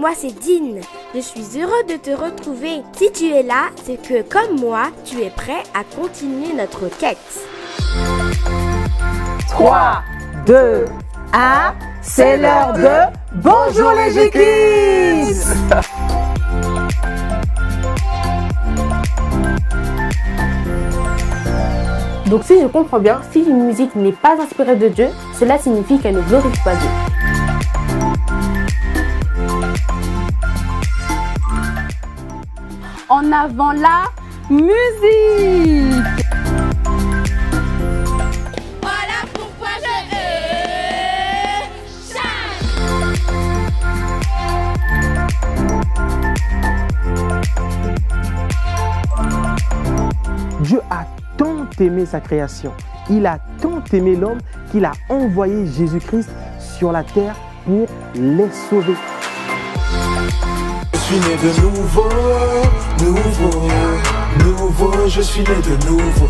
moi c'est Dean. Je suis heureux de te retrouver. Si tu es là, c'est que comme moi, tu es prêt à continuer notre quête. 3, 2, 1, c'est l'heure de Bonjour les G-Kids. Donc si je comprends bien, si une musique n'est pas inspirée de Dieu, cela signifie qu'elle ne glorifie pas Dieu. En avant la musique. Voilà pourquoi je chante. Dieu a tant aimé sa création, il a tant aimé l'homme qu'il a envoyé Jésus-Christ sur la terre pour les sauver. Je suis né de nouveau, je suis né de nouveau.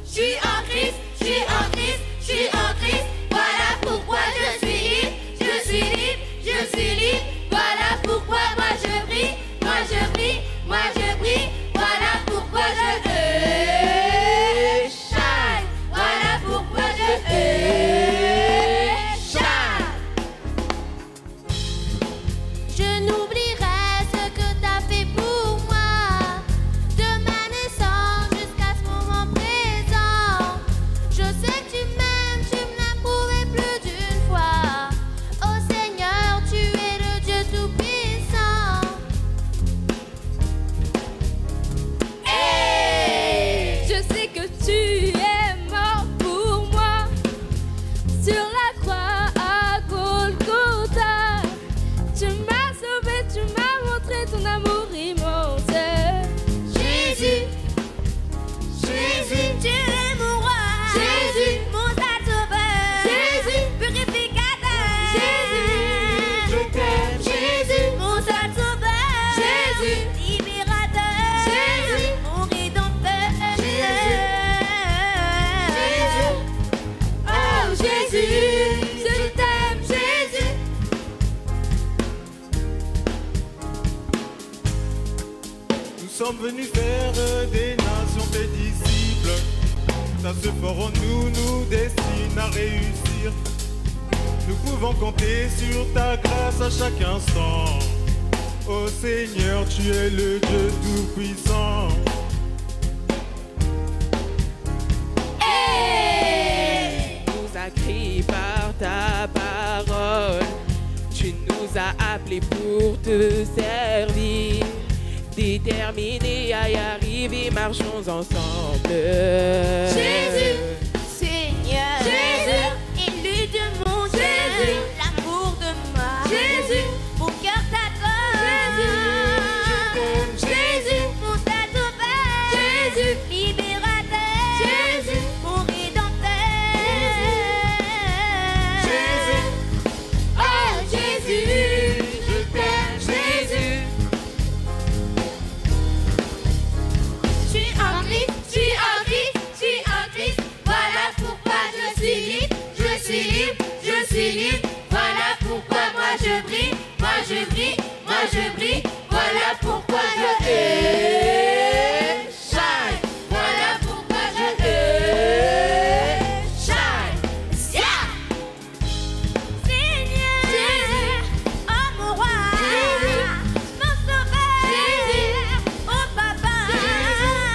Je suis en Christ, je suis en Christ, je suis en Christ. Voilà pourquoi je suis libre, je suis libre, je suis libre. Voilà pourquoi moi je brille, moi je brille, moi je brille. Voilà pourquoi je shine. Voilà pourquoi je shine. Je n'oublierai ce que t'as fait pour moi, de ma naissance jusqu'à ce moment présent. Je sais que tu m'aimes, tu me l'as prouvé plus d'une fois. Oh Seigneur, tu es le Dieu tout-puissant. Hey! Je sais que tu es mort pour moi sur la croix à Golgotha. Tu m'as sauvé, tu m'as montré ton amour immense. Jésus, Jésus, tu es mon roi. Jésus, mon sauveur. Jésus, purificateur. Jésus, je t'aime. Jésus, mon sauveur. Jésus, libérateur. Jésus, mon rédempteur. Jésus, oh Jésus, je t'aime, Jésus. Nous sommes venus faire des nations tes disciples. Ta ce fort en nous nous destine à réussir. Nous pouvons compter sur ta grâce à chaque instant. Oh Seigneur, tu es le Dieu tout-puissant. Hey! Nous as créés par ta parole. Tu nous as appelés pour te servir. Déterminés à y arriver, marchons ensemble. Jésus, Seigneur, Jésus, élu de mon Dieu, l'amour de moi, Jésus, mon cœur t'adore, Jésus, mon sauveur, Jésus, libérateur, Jésus, mon rédempteur, Jésus, oh Jésus, je t'aime, Jésus. Je suis en Christ, je suis en Christ, je suis en Christ. Voilà pourquoi je suis libre, je suis libre, je suis libre. Voilà pourquoi moi je brille, moi je brille, moi je brille. Voilà pourquoi je shine. Voilà pourquoi je shine. Yeah! Seigneur, Jésus, oh mon roi, Jésus, mon sauveur, Jésus, oh papa, Jésus,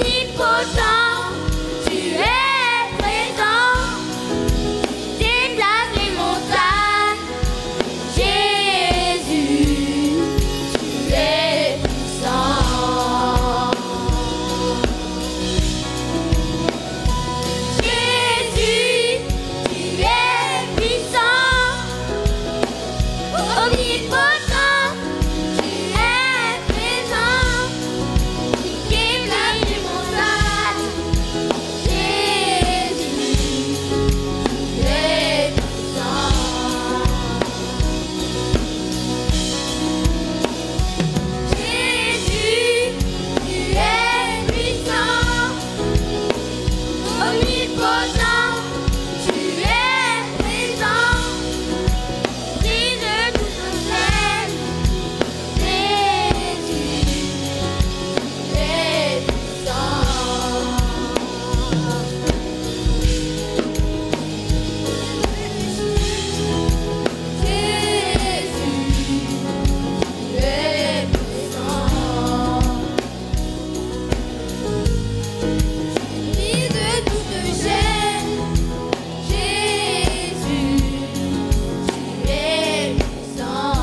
Omnipotent, tu es présent, déplace les montagnes. Jésus, tu es puissant. Jésus, tu es puissant, omnipotent, tu es présent, déplace les montagnes. Jésus, tu es puissant. Jésus, tu es puissant, omnipotent, tu es présent, Dieu de toute chaîne. Jésus, tu es puissant. Jésus, tu es puissant. Dieu de toute chaîne. Jésus, tu es puissant.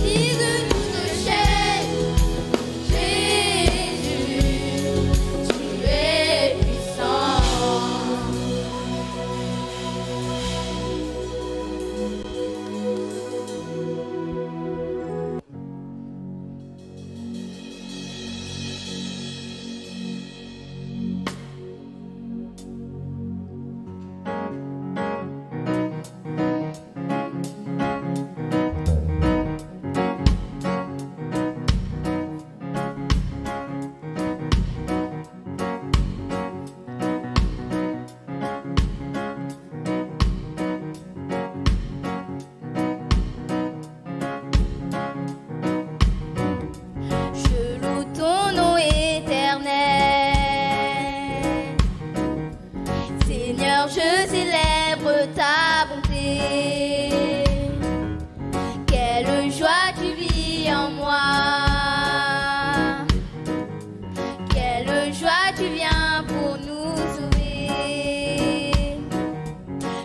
Dieu de toute chaîne. Jésus, tu es puissant. Je loue ton nom éternel. Seigneur, je célèbre ta bonté. Quelle joie tu vis en moi. Quelle joie tu viens pour nous sauver.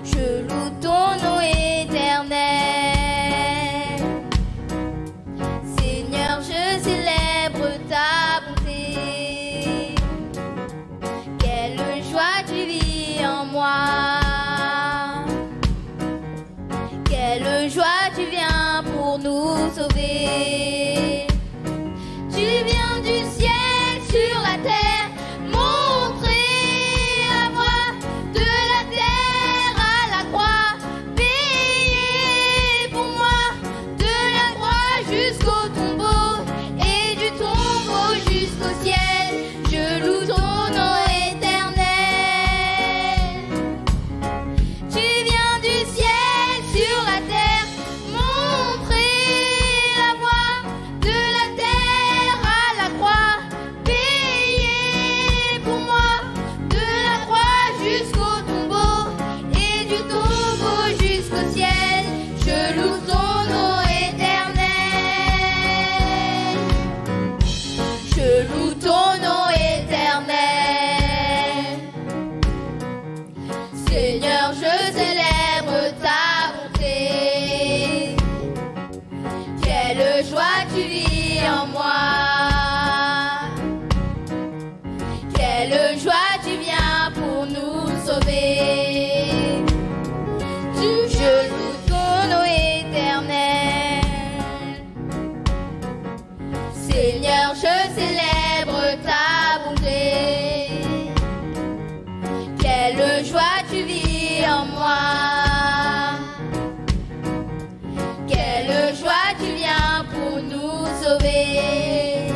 Je loue ton nom éternel. Seigneur, je célèbre ta bonté. Quelle joie tu vis en moi. Quelle joie tu viens pour nous sauver. Tu viens du ciel sur la terre, montrer la voie de la terre à la croix, payer pour moi de la croix jusqu'au tombeau et du tombeau jusqu'au ciel. Je loue ton nom éternel. Tu viens du ciel sur la terre, montrer la voie de la terre à la croix, payer pour moi de la croix jusqu'au tombeau et du tombeau jusqu'au ciel. Je loue ton nom éternel. Je loue ton nom éternel. Seigneur, je célèbre ta bonté. Quelle joie tu vis en moi. Quelle joie tu viens pour nous sauver. Je loue ton nom éternel. Seigneur, je célèbre ta bonté. Quelle joie tu vis en moi. Quelle joie tu viens pour nous sauver.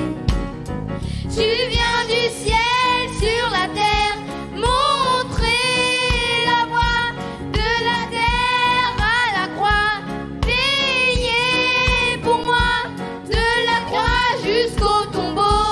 Tu viens du ciel sur la terre, montrer la voie de la terre à la croix, payer pour moi de la croix jusqu'au tombeau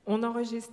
On enregistre.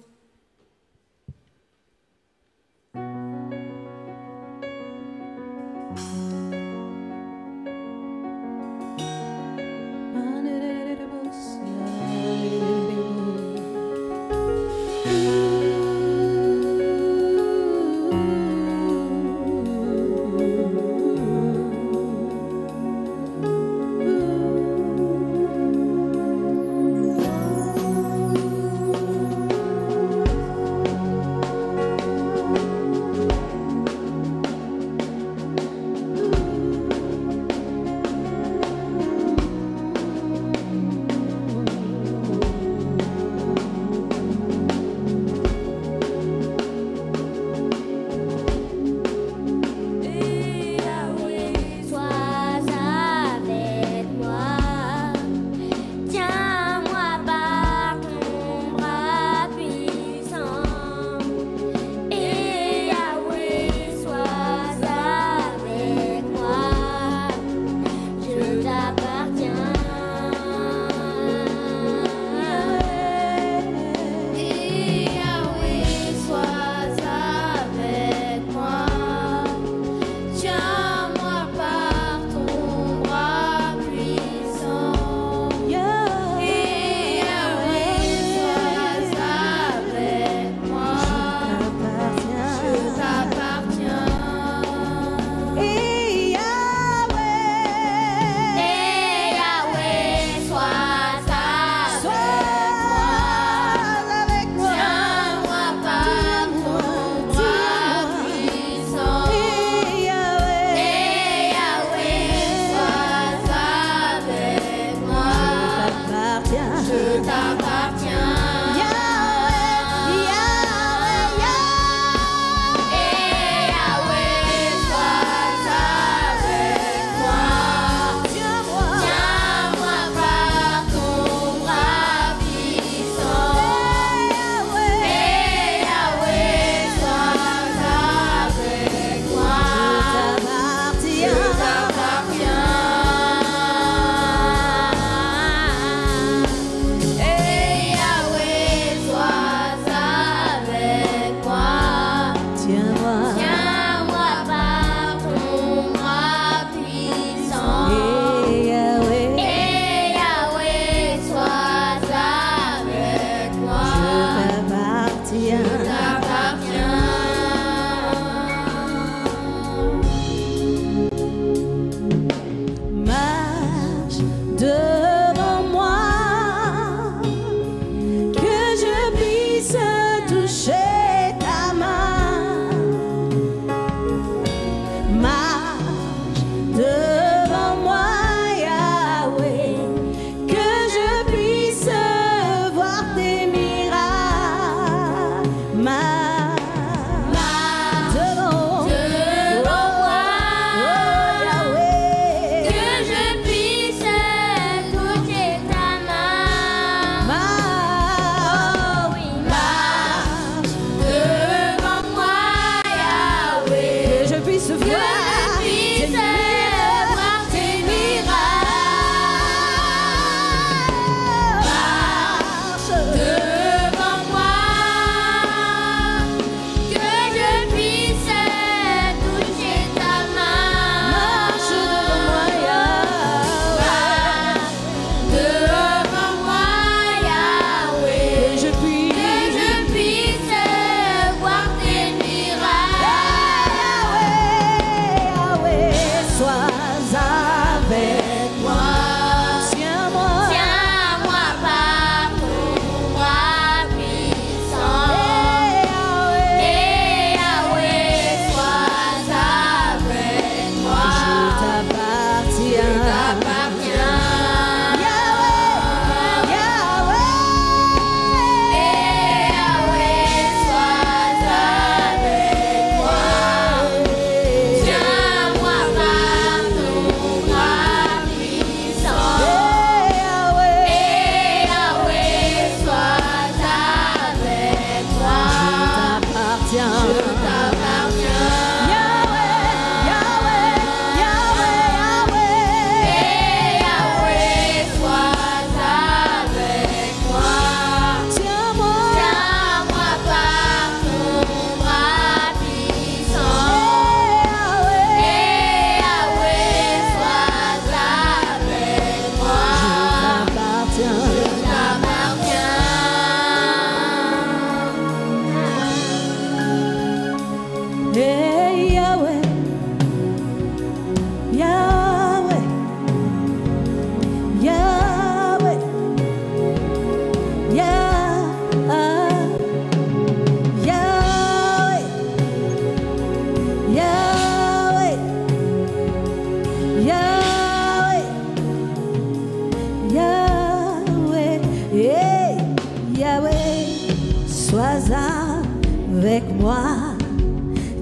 avec moi.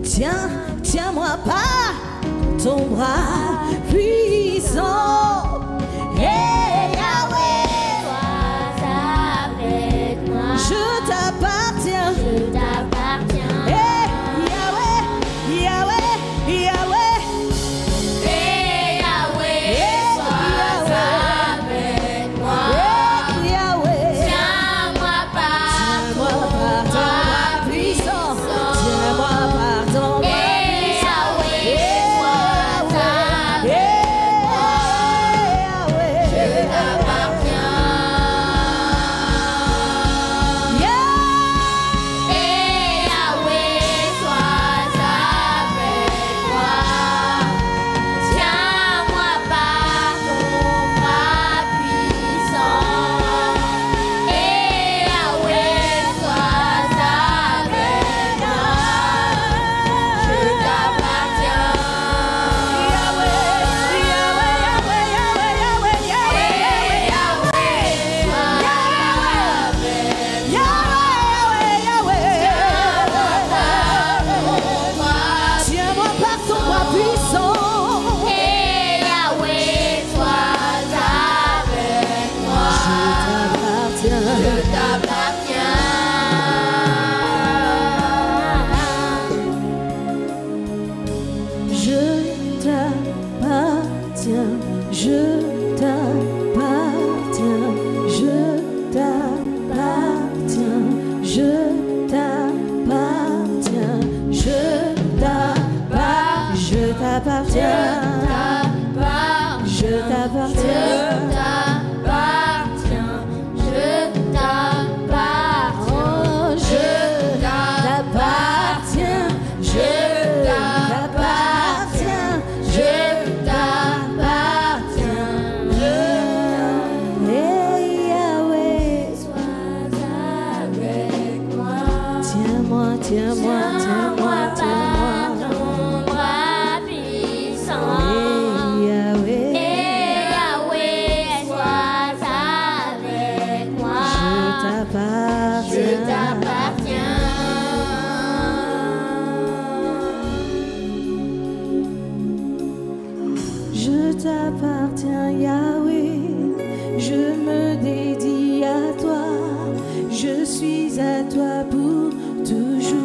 Tiens, tiens-moi par ton bras puissant. Hey Yahweh, sois avec moi. je t'appartiens. Je t'appartiens. Hey Yahweh, Yahweh, Yahweh. Hey Yahweh, sois avec moi. Hey Yahweh, Tiens-moi par tiens-moi par ton bras puissant. Tiens-moi par ton bras Hey Yahweh, sois avec moi. Je t'appartiens. Hey Yahweh, sois avec moi. Tiens-moi par ton bras puissant. Hey Yahweh, sois avec moi. Je t'appartiens. Tiens-moi par ton bras puissant. Hey Yahweh, sois avec moi. Je t'appartiens. Je t'appartiens, je t'appartiens, je t'appartiens, je t'appartiens, je t'appartiens, je t'appartiens, je t'appartiens. Oh, je t'appartiens, je t'appartiens, je t'appartiens. Hey Yahweh, tiens-moi, tiens-moi, tiens-moi, tiens-moi. Hey Yahweh, je t'appartiens. Je t'appartiens, Yahweh, je me dédie à toi, je suis à toi pour toujours.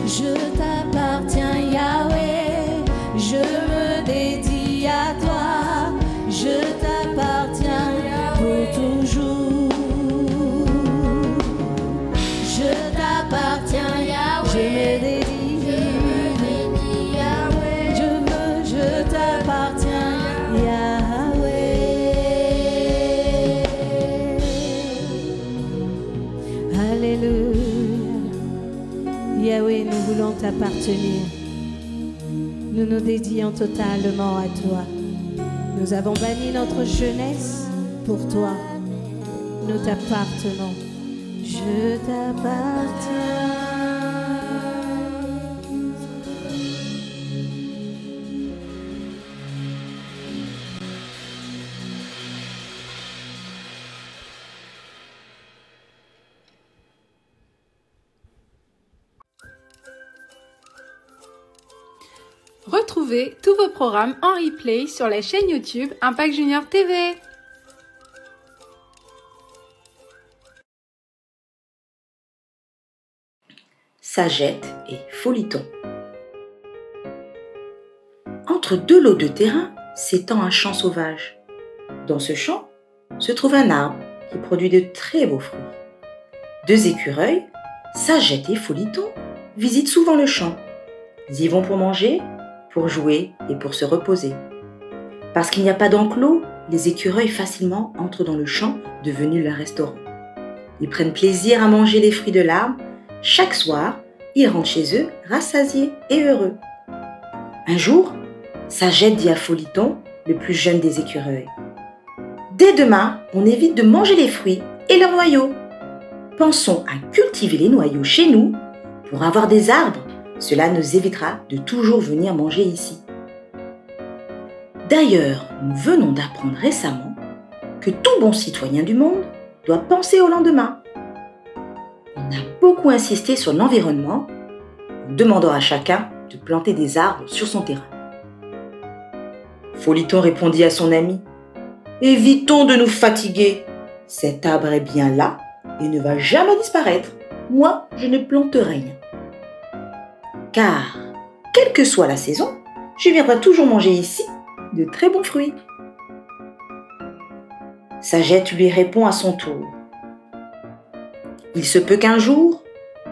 Je t'appartiens, Yahweh, je me dédie à toi, je t'appartiens pour toujours. Je t'appartiens, Yahweh, je me dédie. Je t'appartiens, Yahweh. Alléluia. Yahweh, nous voulons t'appartenir. Nous nous dédions totalement à toi. Nous avons banni notre jeunesse pour toi. Nous t'appartenons. Je t'appartiens. Retrouvez tous vos programmes en replay sur la chaîne YouTube Impact Junior TV. Sagette et Foliton. Entre deux lots de terrain s'étend un champ sauvage. Dans ce champ se trouve un arbre qui produit de très beaux fruits. Deux écureuils, Sagette et Foliton, visitent souvent le champ. Ils y vont pour manger, pour jouer et pour se reposer. Parce qu'il n'y a pas d'enclos, les écureuils facilement entrent dans le champ devenu leur restaurant. Ils prennent plaisir à manger les fruits de l'arbre. Chaque soir, ils rentrent chez eux rassasiés et heureux. Un jour, Sagette dit à Foliton, le plus jeune des écureuils, « Dès demain, on évite de manger les fruits et leurs noyaux. Pensons à cultiver les noyaux chez nous pour avoir des arbres. Cela nous évitera de toujours venir manger ici. » D'ailleurs, nous venons d'apprendre récemment que tout bon citoyen du monde doit penser au lendemain. beaucoup insisté sur l'environnement, en demandant à chacun de planter des arbres sur son terrain. Foliton répondit à son ami: « Évitons de nous fatiguer. Cet arbre est bien là et ne va jamais disparaître. Moi, je ne plante rien. Car, quelle que soit la saison, je viendrai toujours manger ici de très bons fruits. » Sagette lui répond à son tour: « Il se peut qu'un jour,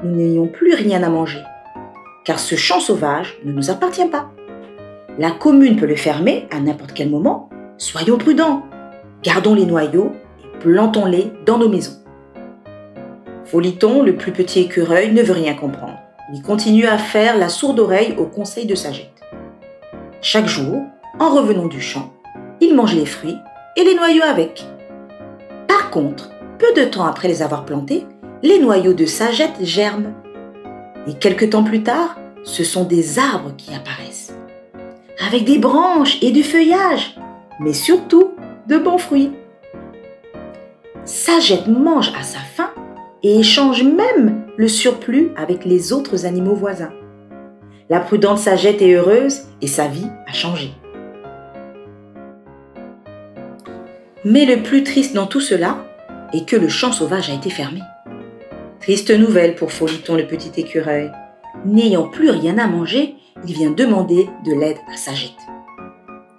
nous n'ayons plus rien à manger, car ce champ sauvage ne nous appartient pas. La commune peut le fermer à n'importe quel moment. Soyons prudents, gardons les noyaux et plantons-les dans nos maisons. » Foliton, le plus petit écureuil, ne veut rien comprendre. Il continue à faire la sourde oreille aux conseils de Sagette. Chaque jour, en revenant du champ, il mange les fruits et les noyaux avec. Par contre, peu de temps après les avoir plantés, les noyaux de Sagette germent. Et quelque temps plus tard, ce sont des arbres qui apparaissent, avec des branches et du feuillage, mais surtout de bons fruits. Sagette mange à sa faim et échange même le surplus avec les autres animaux voisins. La prudente Sagette est heureuse et sa vie a changé. Mais le plus triste dans tout cela est que le champ sauvage a été fermé. Triste nouvelle pour Foliton, le petit écureuil. N'ayant plus rien à manger, il vient demander de l'aide à Sagette.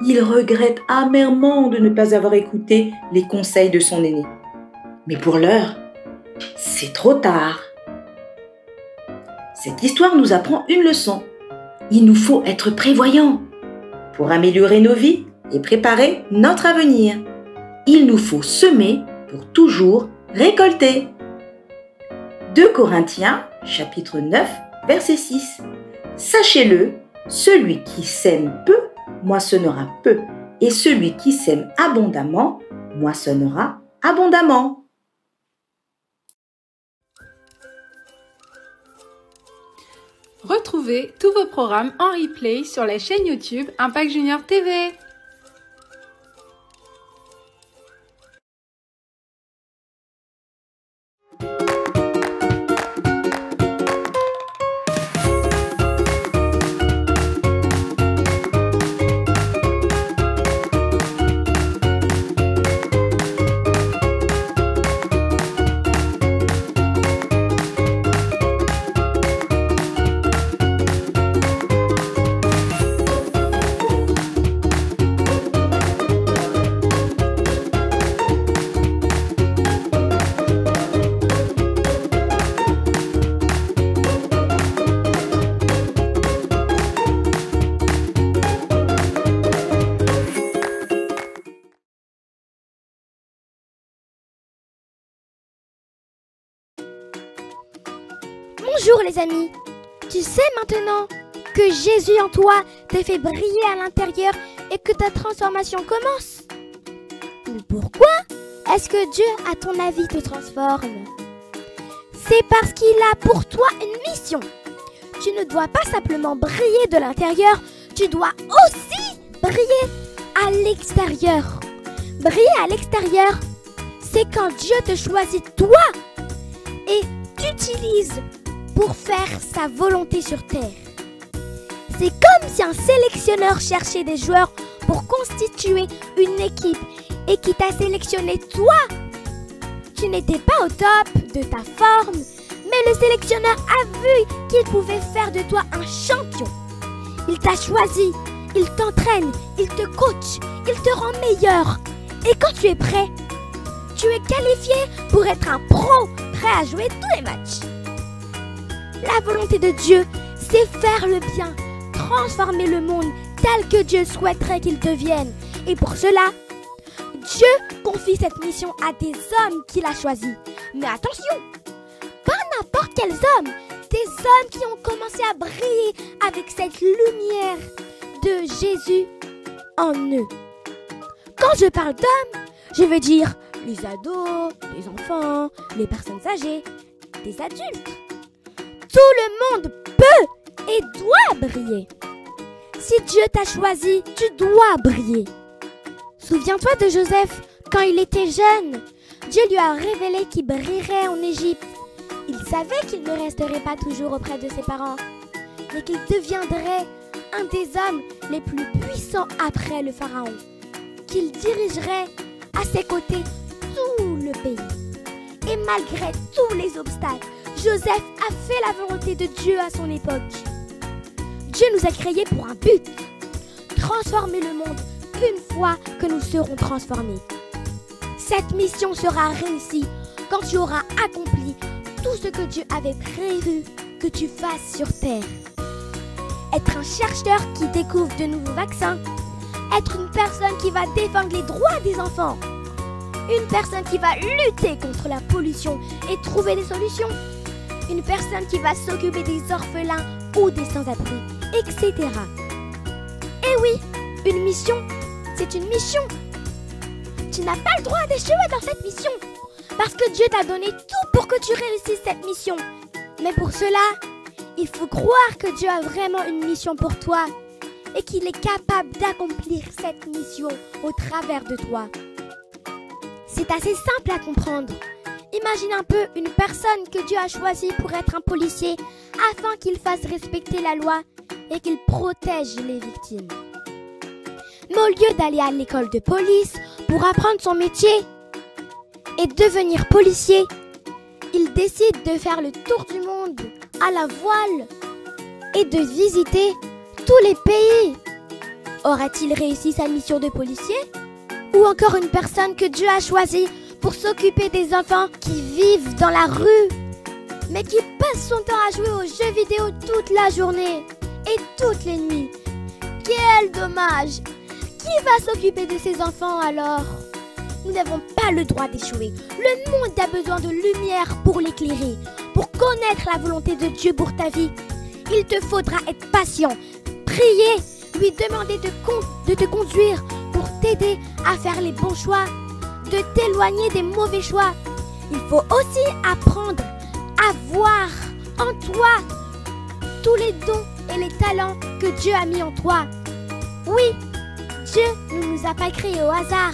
Il regrette amèrement de ne pas avoir écouté les conseils de son aîné. Mais pour l'heure, c'est trop tard. Cette histoire nous apprend une leçon. Il nous faut être prévoyants pour améliorer nos vies et préparer notre avenir. Il nous faut semer pour toujours récolter. 2 Corinthiens, chapitre 9, verset 6. Sachez-le, celui qui sème peu, moissonnera peu, et celui qui sème abondamment, moissonnera abondamment. Retrouvez tous vos programmes en replay sur la chaîne YouTube Impact Junior TV. Bonjour les amis, tu sais maintenant que Jésus en toi t'a fait briller à l'intérieur et que ta transformation commence. Pourquoi est-ce que Dieu, à ton avis, te transforme? C'est parce qu'il a pour toi une mission. Tu ne dois pas simplement briller de l'intérieur, tu dois aussi briller à l'extérieur. Briller à l'extérieur, c'est quand Dieu te choisit toi et t'utilise pour faire sa volonté sur terre. C'est comme si un sélectionneur cherchait des joueurs pour constituer une équipe et qui t'a sélectionné toi. Tu n'étais pas au top de ta forme, mais le sélectionneur a vu qu'il pouvait faire de toi un champion. Il t'a choisi, il t'entraîne, il te coach, il te rend meilleur. Et quand tu es prêt, tu es qualifié pour être un pro, prêt à jouer tous les matchs. La volonté de Dieu, c'est faire le bien, transformer le monde tel que Dieu souhaiterait qu'il devienne. Et pour cela, Dieu confie cette mission à des hommes qu'il a choisis. Mais attention, pas n'importe quels hommes, des hommes qui ont commencé à briller avec cette lumière de Jésus en eux. Quand je parle d'hommes, je veux dire les ados, les enfants, les personnes âgées, des adultes. Tout le monde peut et doit briller. Si Dieu t'a choisi, tu dois briller. Souviens-toi de Joseph, quand il était jeune. Dieu lui a révélé qu'il brillerait en Égypte. Il savait qu'il ne resterait pas toujours auprès de ses parents, mais qu'il deviendrait un des hommes les plus puissants après le pharaon, qu'il dirigerait à ses côtés tout le pays. Et malgré tous les obstacles, Joseph a fait la volonté de Dieu à son époque. Dieu nous a créés pour un but, transformer le monde une fois que nous serons transformés. Cette mission sera réussie quand tu auras accompli tout ce que Dieu avait prévu que tu fasses sur terre. Être un chercheur qui découvre de nouveaux vaccins, être une personne qui va défendre les droits des enfants, une personne qui va lutter contre la pollution et trouver des solutions, une personne qui va s'occuper des orphelins ou des sans-abri, etc. Et oui, une mission, c'est une mission. Tu n'as pas le droit d'échouer dans cette mission, parce que Dieu t'a donné tout pour que tu réussisses cette mission. Mais pour cela, il faut croire que Dieu a vraiment une mission pour toi et qu'il est capable d'accomplir cette mission au travers de toi. C'est assez simple à comprendre. Imagine un peu une personne que Dieu a choisie pour être un policier afin qu'il fasse respecter la loi et qu'il protège les victimes. Mais au lieu d'aller à l'école de police pour apprendre son métier et devenir policier, il décide de faire le tour du monde à la voile et de visiter tous les pays. Aurait-il réussi sa mission de policier? Ou encore une personne que Dieu a choisie pour s'occuper des enfants qui vivent dans la rue, mais qui passe son temps à jouer aux jeux vidéo toute la journée et toutes les nuits. Quel dommage! Qui va s'occuper de ces enfants alors? Nous n'avons pas le droit d'échouer. Le monde a besoin de lumière pour l'éclairer. Pour connaître la volonté de Dieu pour ta vie, il te faudra être patient, prier, lui demander de te conduire pour t'aider à faire les bons choix, de t'éloigner des mauvais choix. Il faut aussi apprendre à voir en toi tous les dons et les talents que Dieu a mis en toi. Oui, Dieu ne nous a pas créés au hasard.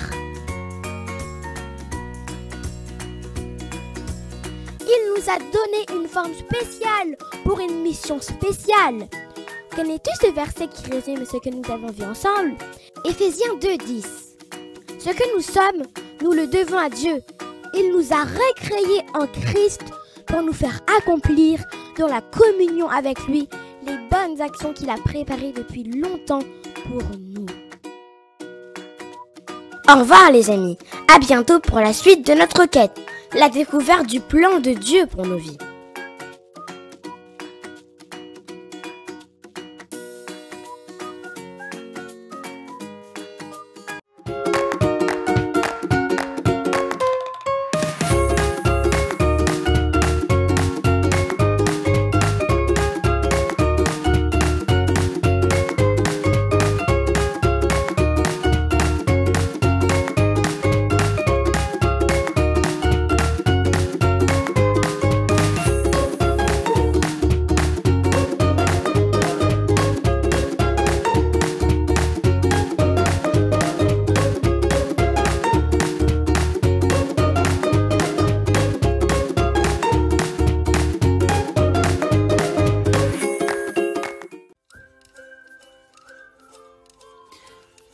Il nous a donné une forme spéciale pour une mission spéciale. Connais-tu ce verset qui résume ce que nous avons vu ensemble? Éphésiens 2:10. Ce que nous sommes, nous le devons à Dieu. Il nous a recréés en Christ pour nous faire accomplir dans la communion avec lui les bonnes actions qu'il a préparées depuis longtemps pour nous. Au revoir les amis, à bientôt pour la suite de notre quête, la découverte du plan de Dieu pour nos vies.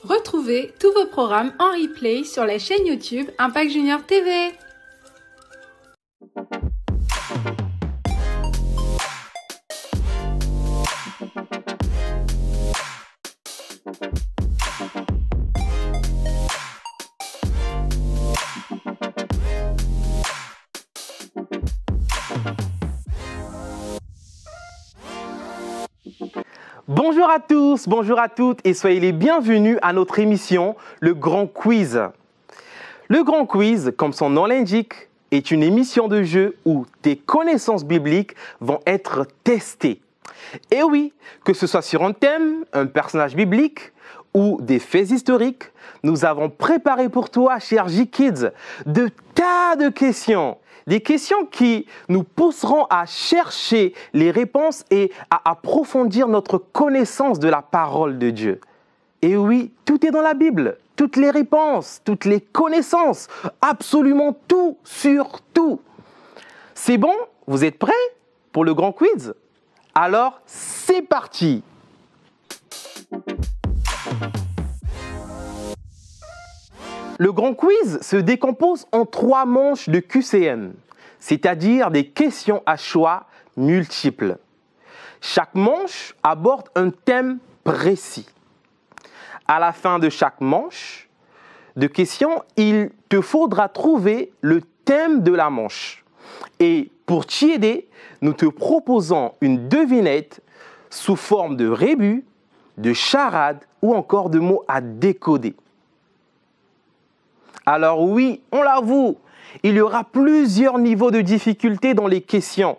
Retrouvez tous vos programmes en replay sur la chaîne YouTube Impact Junior TV. Bonjour à tous, bonjour à toutes et soyez les bienvenus à notre émission Le Grand Quiz. Le Grand Quiz, comme son nom l'indique, est une émission de jeu où tes connaissances bibliques vont être testées. Et oui, que ce soit sur un thème, un personnage biblique ou des faits historiques, nous avons préparé pour toi, cher J-Kids, de tas de questions. Des questions qui nous pousseront à chercher les réponses et à approfondir notre connaissance de la parole de Dieu. Et oui, tout est dans la Bible. Toutes les réponses, toutes les connaissances, absolument tout sur tout. C'est bon? Vous êtes prêts pour le grand quiz? Alors, c'est parti! Le grand quiz se décompose en 3 manches de QCM, c'est-à-dire des questions à choix multiples. Chaque manche aborde un thème précis. À la fin de chaque manche de questions, il te faudra trouver le thème de la manche. Et pour t'y aider, nous te proposons une devinette sous forme de rébus, de charade ou encore de mots à décoder. Alors oui, on l'avoue, il y aura plusieurs niveaux de difficulté dans les questions.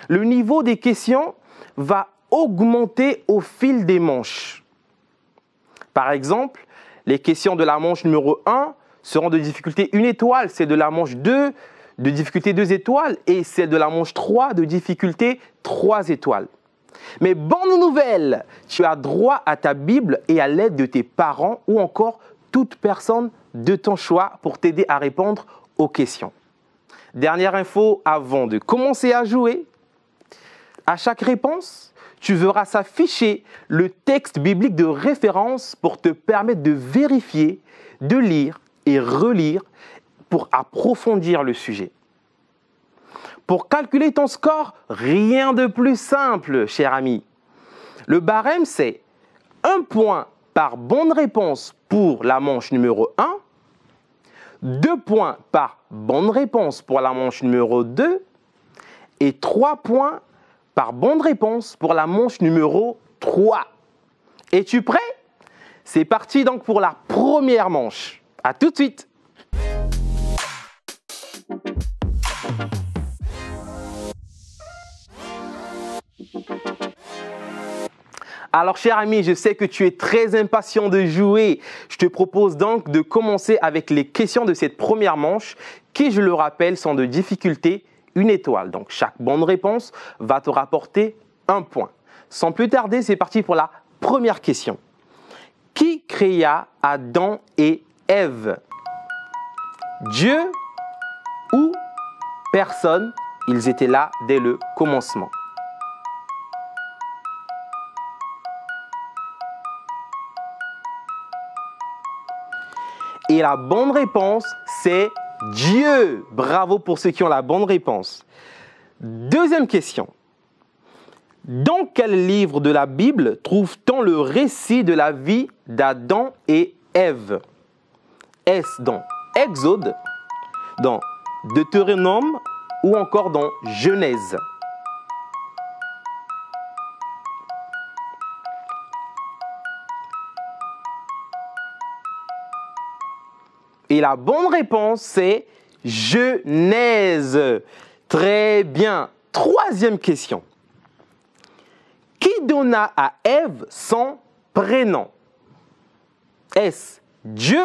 Le niveau des questions va augmenter au fil des manches. Par exemple, les questions de la manche numéro 1 seront de difficulté 1 étoile, celle de la manche 2 de difficulté 2 étoiles et celle de la manche 3 de difficulté 3 étoiles. Mais bonne nouvelle, tu as droit à ta Bible et à l'aide de tes parents ou encore toute personne de ton choix pour t'aider à répondre aux questions. Dernière info avant de commencer à jouer. À chaque réponse, tu verras s'afficher le texte biblique de référence pour te permettre de vérifier, de lire et relire pour approfondir le sujet. Pour calculer ton score, rien de plus simple, cher ami. Le barème, c'est 1 point par bonne réponse pour la manche numéro 1, 2 points par bonne réponse pour la manche numéro 2 et 3 points par bonne réponse pour la manche numéro 3. Es-tu prêt? C'est parti donc pour la première manche. À tout de suite. Alors, cher ami, je sais que tu es très impatient de jouer. Je te propose donc de commencer avec les questions de cette première manche qui, je le rappelle, sont de difficulté 1 étoile. Donc, chaque bonne réponse va te rapporter 1 point. Sans plus tarder, c'est parti pour la première question. Qui créa Adam et Ève? Dieu ou personne? Ils étaient là dès le commencement. Et la bonne réponse, c'est Dieu. Bravo pour ceux qui ont la bonne réponse. Deuxième question. Dans quel livre de la Bible trouve-t-on le récit de la vie d'Adam et Ève? Est-ce dans Exode, dans Deutéronome ou encore dans Genèse? Et la bonne réponse, c'est Genèse. Très bien. Troisième question. Qui donna à Ève son prénom? Est-ce Dieu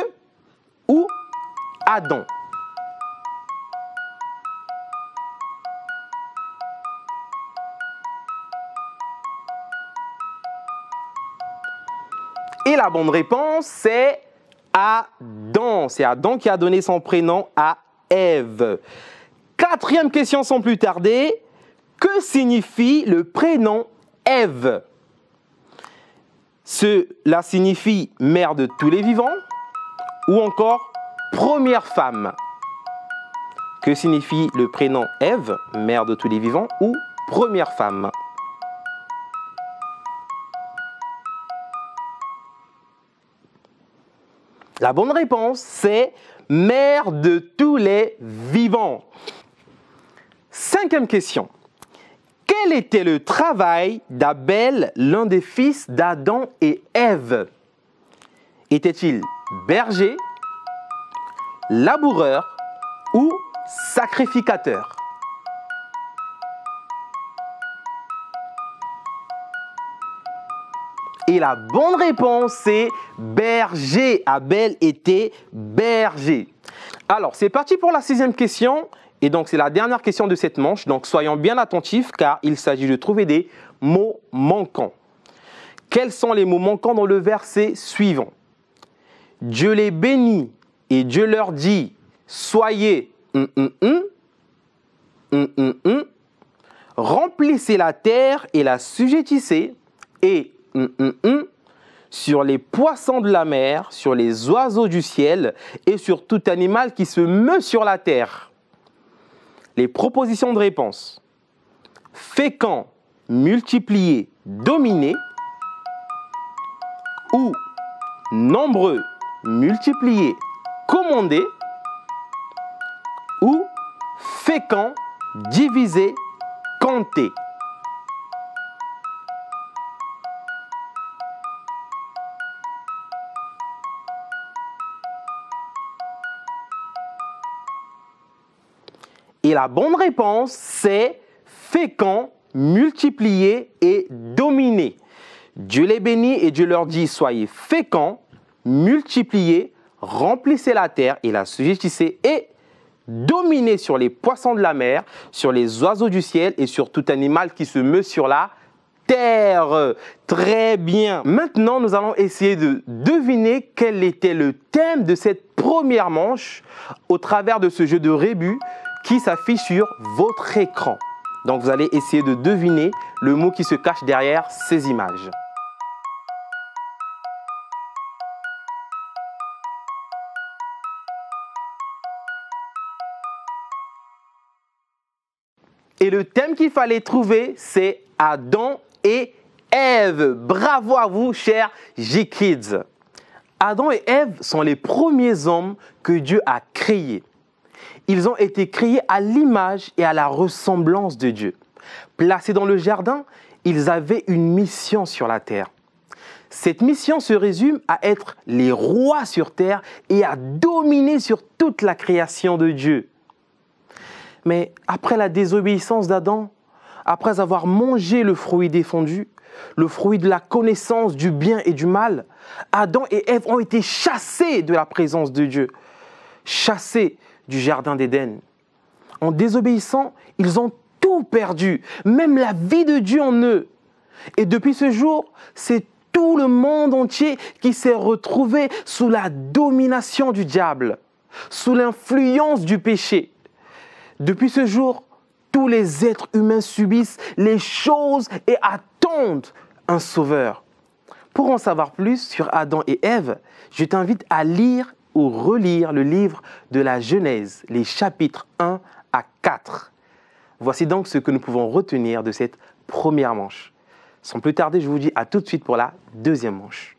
ou Adam? Et la bonne réponse, c'est Adam. C'est Adam qui a donné son prénom à Ève. Quatrième question sans plus tarder. Que signifie le prénom Ève? Cela signifie mère de tous les vivants ou encore première femme. Que signifie le prénom Ève, mère de tous les vivants ou première femme? La bonne réponse, c'est mère de tous les vivants. Cinquième question. Quel était le travail d'Abel, l'un des fils d'Adam et Ève? Était-il berger, laboureur ou sacrificateur? Et la bonne réponse, c'est berger. Abel était berger. Alors, c'est parti pour la 6e question. Et donc, c'est la dernière question de cette manche. Donc, soyons bien attentifs car il s'agit de trouver des mots manquants. Quels sont les mots manquants dans le verset suivant? Dieu les bénit et Dieu leur dit, soyez remplissez la terre et la sujettissez, et sur les poissons de la mer, sur les oiseaux du ciel et sur tout animal qui se meut sur la terre. Les propositions de réponse. Fécond, multiplier, dominer, ou nombreux, multiplier, commander, ou fécond, diviser, compter. Et la bonne réponse, c'est fécond, multiplier et dominer. Dieu les bénit et Dieu leur dit, soyez féconds, multipliez, remplissez la terre et la sujettissez et dominez sur les poissons de la mer, sur les oiseaux du ciel et sur tout animal qui se meut sur la terre. Très bien. Maintenant, nous allons essayer de deviner quel était le thème de cette première manche au travers de ce jeu de rébus qui s'affiche sur votre écran. Donc, vous allez essayer de deviner le mot qui se cache derrière ces images. Et le thème qu'il fallait trouver, c'est Adam et Ève. Bravo à vous, chers J-Kids. Adam et Ève sont les premiers hommes que Dieu a créés. Ils ont été créés à l'image et à la ressemblance de Dieu. Placés dans le jardin, ils avaient une mission sur la terre. Cette mission se résume à être les rois sur terre et à dominer sur toute la création de Dieu. Mais après la désobéissance d'Adam, après avoir mangé le fruit défendu, le fruit de la connaissance du bien et du mal, Adam et Ève ont été chassés de la présence de Dieu, chassés du jardin d'Éden. En désobéissant, ils ont tout perdu, même la vie de Dieu en eux. Et depuis ce jour, c'est tout le monde entier qui s'est retrouvé sous la domination du diable, sous l'influence du péché. Depuis ce jour, tous les êtres humains subissent les choses et attendent un sauveur. Pour en savoir plus sur Adam et Ève, je t'invite à lire ou relire le livre de la Genèse, les chapitres 1 à 4. Voici donc ce que nous pouvons retenir de cette première manche. Sans plus tarder, je vous dis à tout de suite pour la deuxième manche.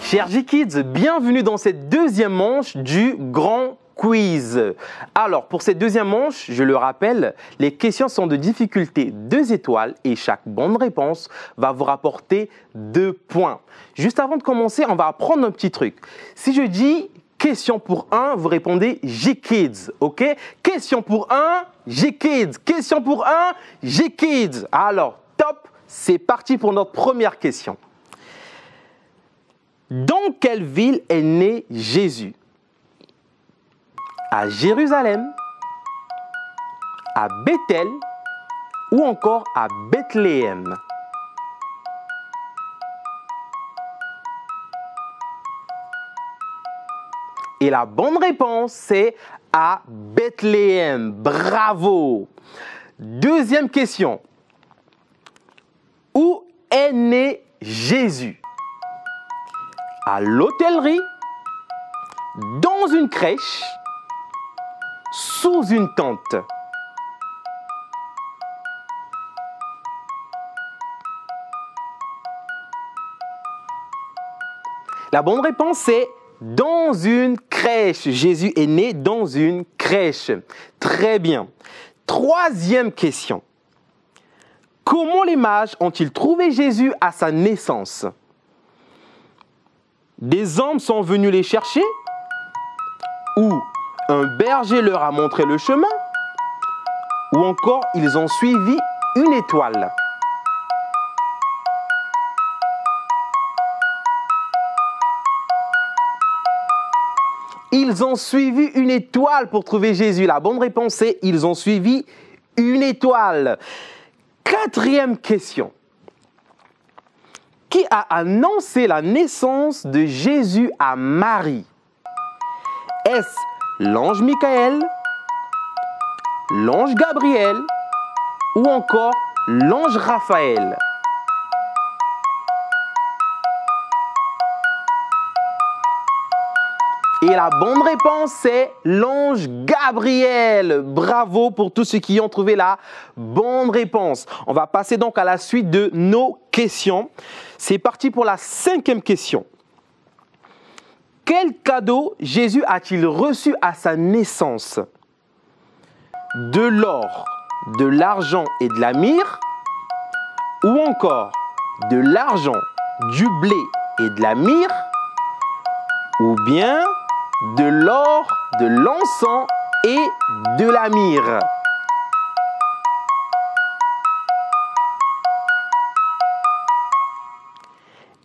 Chers J-Kids, bienvenue dans cette deuxième manche du Grand Quiz. Alors, pour cette deuxième manche, je le rappelle, les questions sont de difficulté 2 étoiles et chaque bonne réponse va vous rapporter 2 points. Juste avant de commencer, on va apprendre un petit truc. Si je dis question pour 1, vous répondez J-Kids, ok? Question pour 1, J-Kids. Question pour 1, J-Kids. Alors, top, c'est parti pour notre première question. Dans quelle ville est né Jésus? À Jérusalem, à Bethel ou encore à Bethléem? Et la bonne réponse, c'est à Bethléem. Bravo! Deuxième question. Où est né Jésus? À l'hôtellerie, dans une crèche, sous une tente. La bonne réponse est dans une crèche. Jésus est né dans une crèche. Très bien. Troisième question. Comment les mages ont-ils trouvé Jésus à sa naissance? Des hommes sont venus les chercher? Ou un berger leur a montré le chemin? Ou encore ils ont suivi une étoile? Ils ont suivi une étoile pour trouver Jésus. La bonne réponse est ils ont suivi une étoile. Quatrième question. Qui a annoncé la naissance de Jésus à Marie? Est-ce l'ange Michael, l'ange Gabriel ou encore l'ange Raphaël? Et la bonne réponse, c'est l'ange Gabriel. Bravo pour tous ceux qui ont trouvé la bonne réponse. On va passer donc à la suite de nos questions. C'est parti pour la 5e question. Quel cadeau Jésus a-t-il reçu à sa naissance? De l'or, de l'argent et de la myrrhe? Ou encore de l'argent, du blé et de la myrrhe? Ou bien de l'or, de l'encens et de la myrrhe?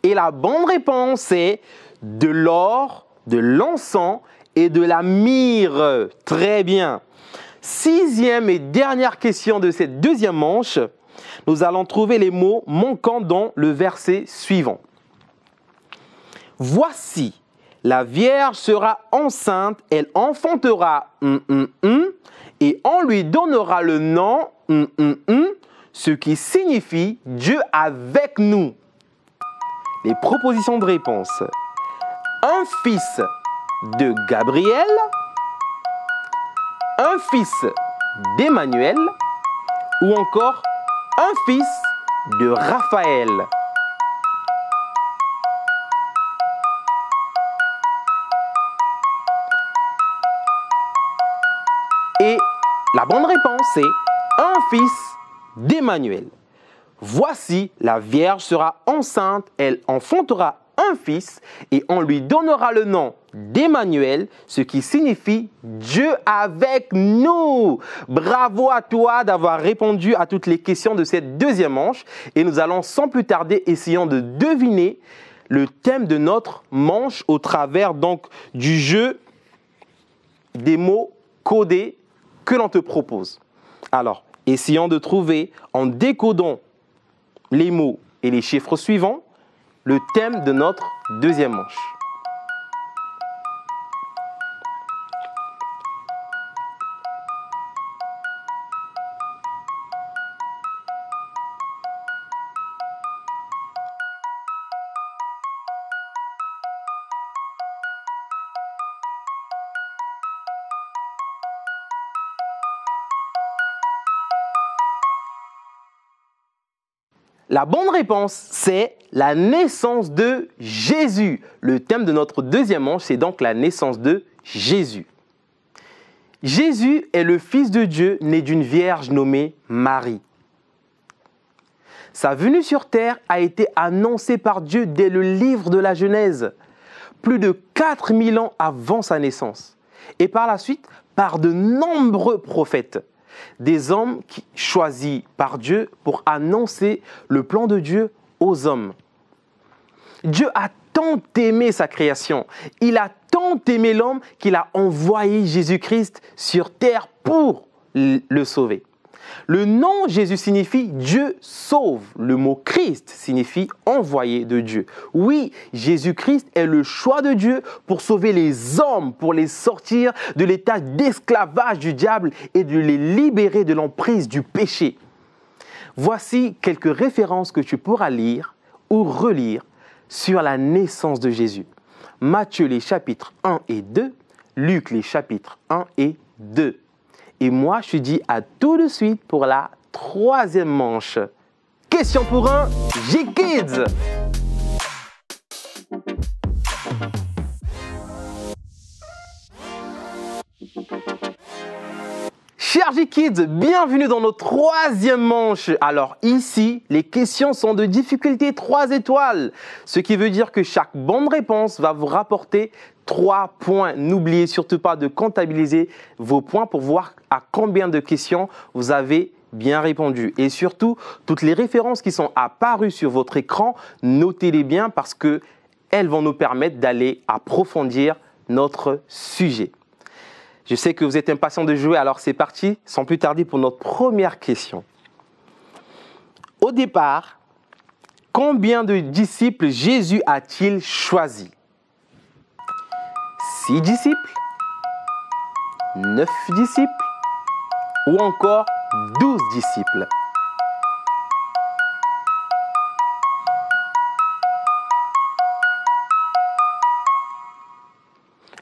Et la bonne réponse est de l'or, de l'encens et de la myrrhe. Très bien. 6e et dernière question de cette 2e manche. Nous allons trouver les mots manquants dans le verset suivant. Voici, la Vierge sera enceinte, elle enfantera et on lui donnera le nom ce qui signifie Dieu avec nous. Les propositions de réponse. Un fils de Gabriel, un fils d'Emmanuel ou encore un fils de Raphaël. Et la bonne réponse est un fils d'Emmanuel. Voici, la Vierge sera enceinte, elle enfantera un fils et on lui donnera le nom d'Emmanuel, ce qui signifie Dieu avec nous. Bravo à toi d'avoir répondu à toutes les questions de cette 2e manche et nous allons sans plus tarder essayer de deviner le thème de notre manche au travers donc du jeu des mots codés que l'on te propose. Alors, essayons de trouver en décodant les mots et les chiffres suivants le thème de notre 2e manche. La bonne réponse, c'est la naissance de Jésus. Le thème de notre 2e manche, c'est donc la naissance de Jésus. Jésus est le Fils de Dieu, né d'une vierge nommée Marie. Sa venue sur terre a été annoncée par Dieu dès le livre de la Genèse, plus de 4000 ans avant sa naissance, et par la suite par de nombreux prophètes. Des hommes choisis par Dieu pour annoncer le plan de Dieu aux hommes. Dieu a tant aimé sa création, il a tant aimé l'homme qu'il a envoyé Jésus-Christ sur terre pour le sauver. Le nom Jésus signifie Dieu sauve. Le mot Christ signifie envoyé de Dieu. Oui, Jésus-Christ est le choix de Dieu pour sauver les hommes, pour les sortir de l'état d'esclavage du diable et de les libérer de l'emprise du péché. Voici quelques références que tu pourras lire ou relire sur la naissance de Jésus. Matthieu les chapitres 1 et 2, Luc les chapitres 1 et 2. Et moi, je te dis à tout de suite pour la 3e manche. Question pour un G-Kids. Chers G-Kids, bienvenue dans notre 3e manche. Alors ici, les questions sont de difficulté 3 étoiles. Ce qui veut dire que chaque bonne réponse va vous rapporter 3 points. N'oubliez surtout pas de comptabiliser vos points pour voir à combien de questions vous avez bien répondu. Et surtout, toutes les références qui sont apparues sur votre écran, notez-les bien parce qu'elles vont nous permettre d'aller approfondir notre sujet. Je sais que vous êtes impatients de jouer, alors c'est parti, sans plus tarder pour notre première question. Au départ, combien de disciples Jésus a-t-il choisi? 6 disciples, 9 disciples ou encore 12 disciples?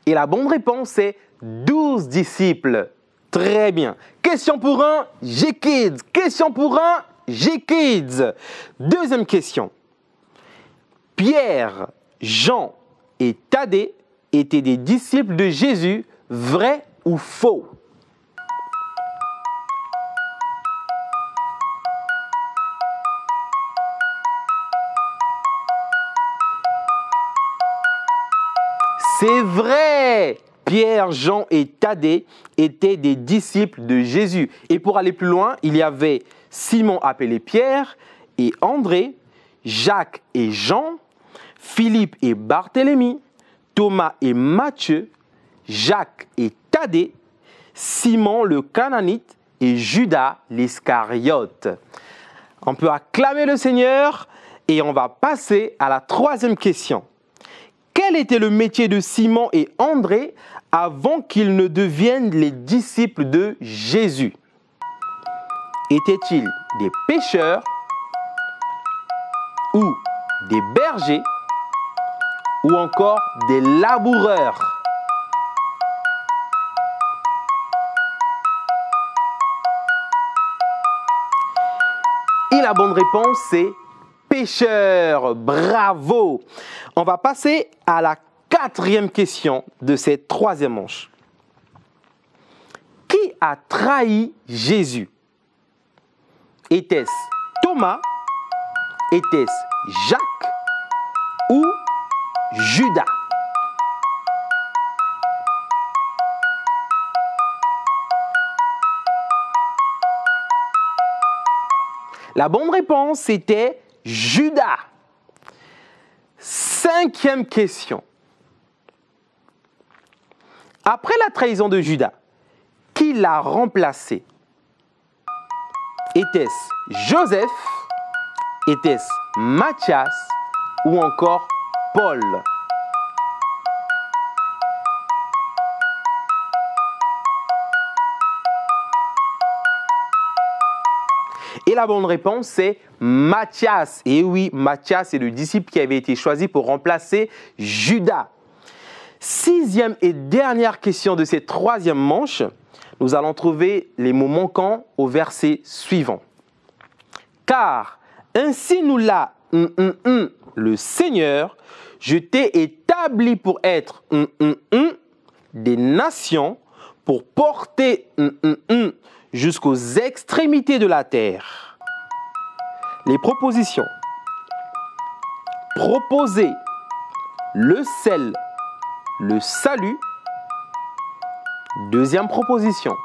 Et la bonne réponse est 12 disciples. Très bien. Question pour un G-Kids. Question pour un G-Kids. Deuxième question. Pierre, Jean et Thaddée étaient des disciples de Jésus, vrai ou faux? C'est vrai! Pierre, Jean et Thaddée étaient des disciples de Jésus. Et pour aller plus loin, il y avait Simon appelé Pierre et André, Jacques et Jean, Philippe et Barthélemy, Thomas et Matthieu, Jacques et Thaddée, Simon le Cananite et Judas l'Iscariote. On peut acclamer le Seigneur et on va passer à la troisième question. Quel était le métier de Simon et André avant qu'ils ne deviennent les disciples de Jésus? Étaient-ils des pêcheurs ou des bergers ou encore des laboureurs? Et la bonne réponse, c'est pêcheurs. Bravo! On va passer à la quatrième question de cette troisième manche. Qui a trahi Jésus? Était-ce Thomas? Était-ce Jacques? Ou Judas? La bonne réponse était Judas. Cinquième question. Après la trahison de Judas, qui l'a remplacé? Était-ce Joseph? Était-ce Matthias? Ou encore Paul? Et la bonne réponse, c'est Matthias. Et oui, Matthias est le disciple qui avait été choisi pour remplacer Judas. Sixième et dernière question de cette troisième manche, nous allons trouver les mots manquants au verset suivant. Car ainsi nous l'a le Seigneur, je t'ai établi pour être des nations, pour porter jusqu'aux extrémités de la terre. Les propositions. Proposer le sel, le salut. Deuxième proposition.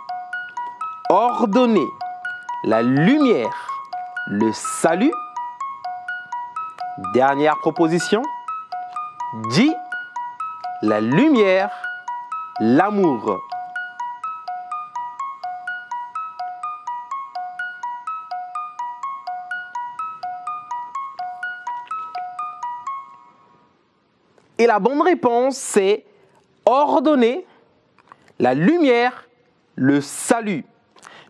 Ordonner la lumière, le salut. Dernière proposition. Dit la lumière, l'amour. Et la bonne réponse, c'est ordonner la lumière, le salut.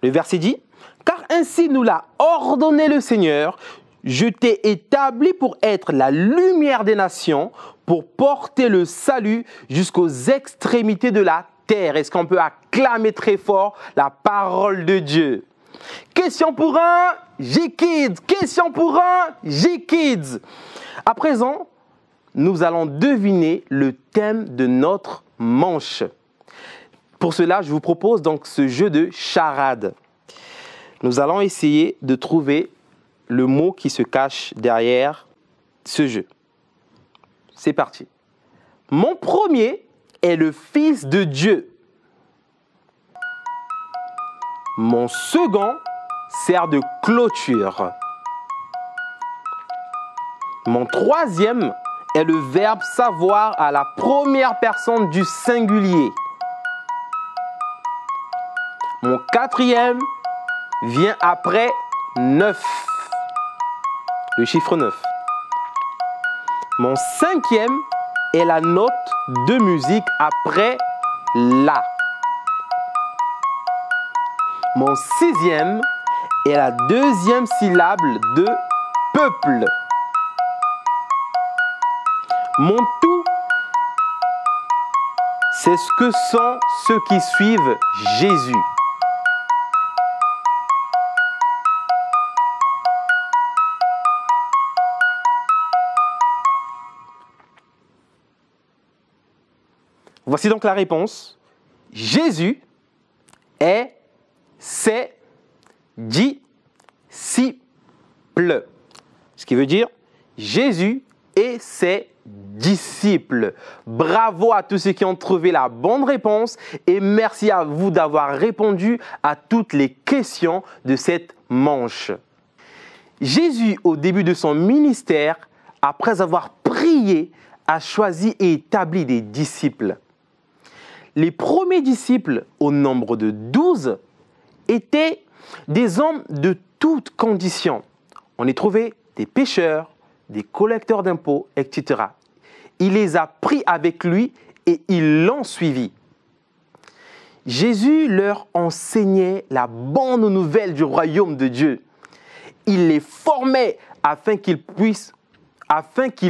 Le verset dit, car ainsi nous l'a ordonné le Seigneur, je t'ai établi pour être la lumière des nations, pour porter le salut jusqu'aux extrémités de la terre. Est-ce qu'on peut acclamer très fort la parole de Dieu? Question pour un G-Kids. Question pour un G-Kids. À présent, nous allons deviner le thème de notre manche. Pour cela, je vous propose donc ce jeu de charade. Nous allons essayer de trouver le mot qui se cache derrière ce jeu. C'est parti. Mon premier est le Fils de Dieu. Mon second sert de clôture. Mon troisième est le verbe savoir à la première personne du singulier. Mon quatrième vient après 9. Le chiffre 9. Mon cinquième est la note de musique après la. Mon sixième est la deuxième syllabe de peuple. Mon tout, c'est ce que sont ceux qui suivent Jésus. Voici donc la réponse. Jésus est ses disciples. Ce qui veut dire Jésus et ses disciples. Bravo à tous ceux qui ont trouvé la bonne réponse et merci à vous d'avoir répondu à toutes les questions de cette manche. Jésus, au début de son ministère, après avoir prié, a choisi et établi des disciples. Les premiers disciples, au nombre de 12, étaient des hommes de toutes conditions. On y trouvait des pêcheurs, des collecteurs d'impôts, etc. Il les a pris avec lui et ils l'ont suivi. Jésus leur enseignait la bonne nouvelle du royaume de Dieu. Il les formait afin qu'ils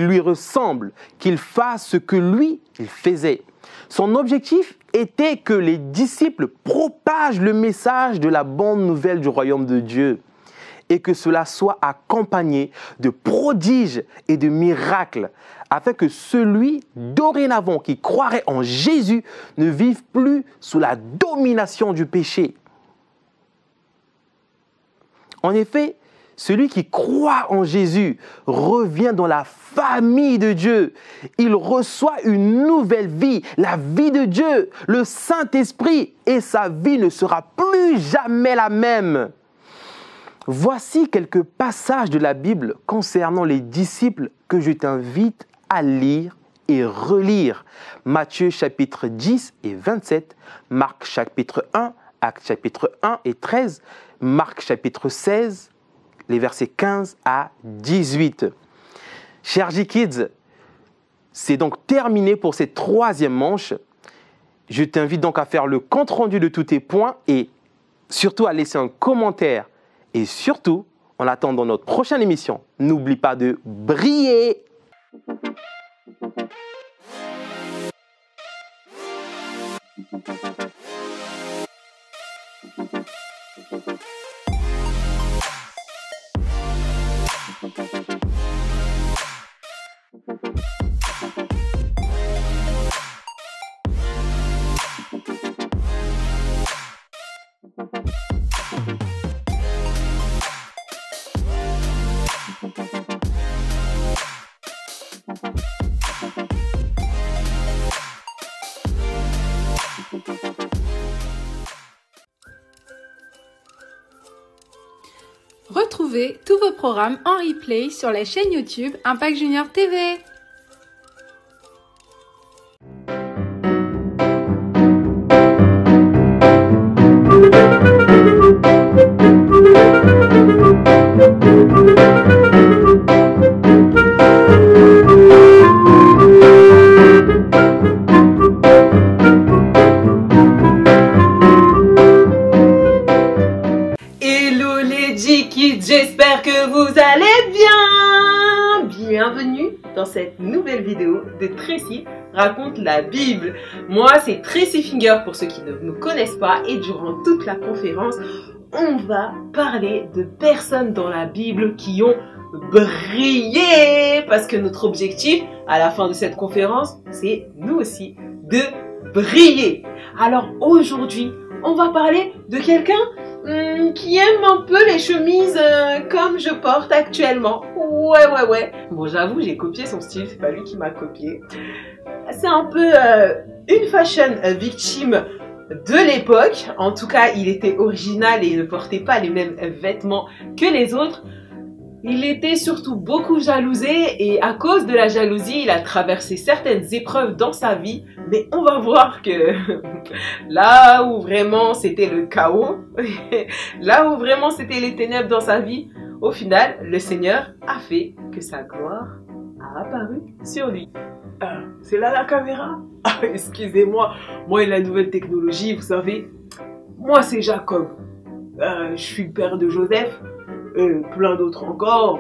lui ressemblent, qu'ils fassent ce que lui, il faisait. Son objectif était que les disciples propagent le message de la bonne nouvelle du royaume de Dieu et que cela soit accompagné de prodiges et de miracles afin que celui dorénavant qui croirait en Jésus ne vive plus sous la domination du péché. En effet, celui qui croit en Jésus revient dans la famille de Dieu. Il reçoit une nouvelle vie, la vie de Dieu, le Saint-Esprit, et sa vie ne sera plus jamais la même. Voici quelques passages de la Bible concernant les disciples que je t'invite à lire et relire. Matthieu chapitre 10 et 27, Marc chapitre 1, Actes chapitre 1 et 13, Marc chapitre 16, les versets 15 à 18. Chers J-Kids, c'est donc terminé pour cette troisième manche. Je t'invite donc à faire le compte-rendu de tous tes points et surtout à laisser un commentaire. Et surtout, en attendant notre prochaine émission, n'oublie pas de briller. Retrouvez tous vos programmes en replay sur la chaîne YouTube Impact Junior TV. J'espère que vous allez bien. Bienvenue dans cette nouvelle vidéo de Tracy raconte la Bible. Moi, c'est Tracy Finger pour ceux qui ne me connaissent pas et durant toute la conférence, on va parler de personnes dans la Bible qui ont brillé parce que notre objectif à la fin de cette conférence, c'est nous aussi de briller. Alors aujourd'hui, on va parler de quelqu'un qui aime un peu les chemises comme je porte actuellement. Ouais. Bon, j'avoue, j'ai copié son style, c'est pas lui qui m'a copié. C'est un peu une fashion victime de l'époque. En tout cas, il était original et il ne portait pas les mêmes vêtements que les autres. Il était surtout beaucoup jalousé et à cause de la jalousie, il a traversé certaines épreuves dans sa vie. Mais on va voir que là où vraiment c'était le chaos, là où vraiment c'était les ténèbres dans sa vie, au final, le Seigneur a fait que sa gloire a apparu sur lui. C'est là la caméra? Excusez-moi, moi et la nouvelle technologie, vous savez, moi c'est Jacob. je suis le père de Joseph, plein d'autres encore,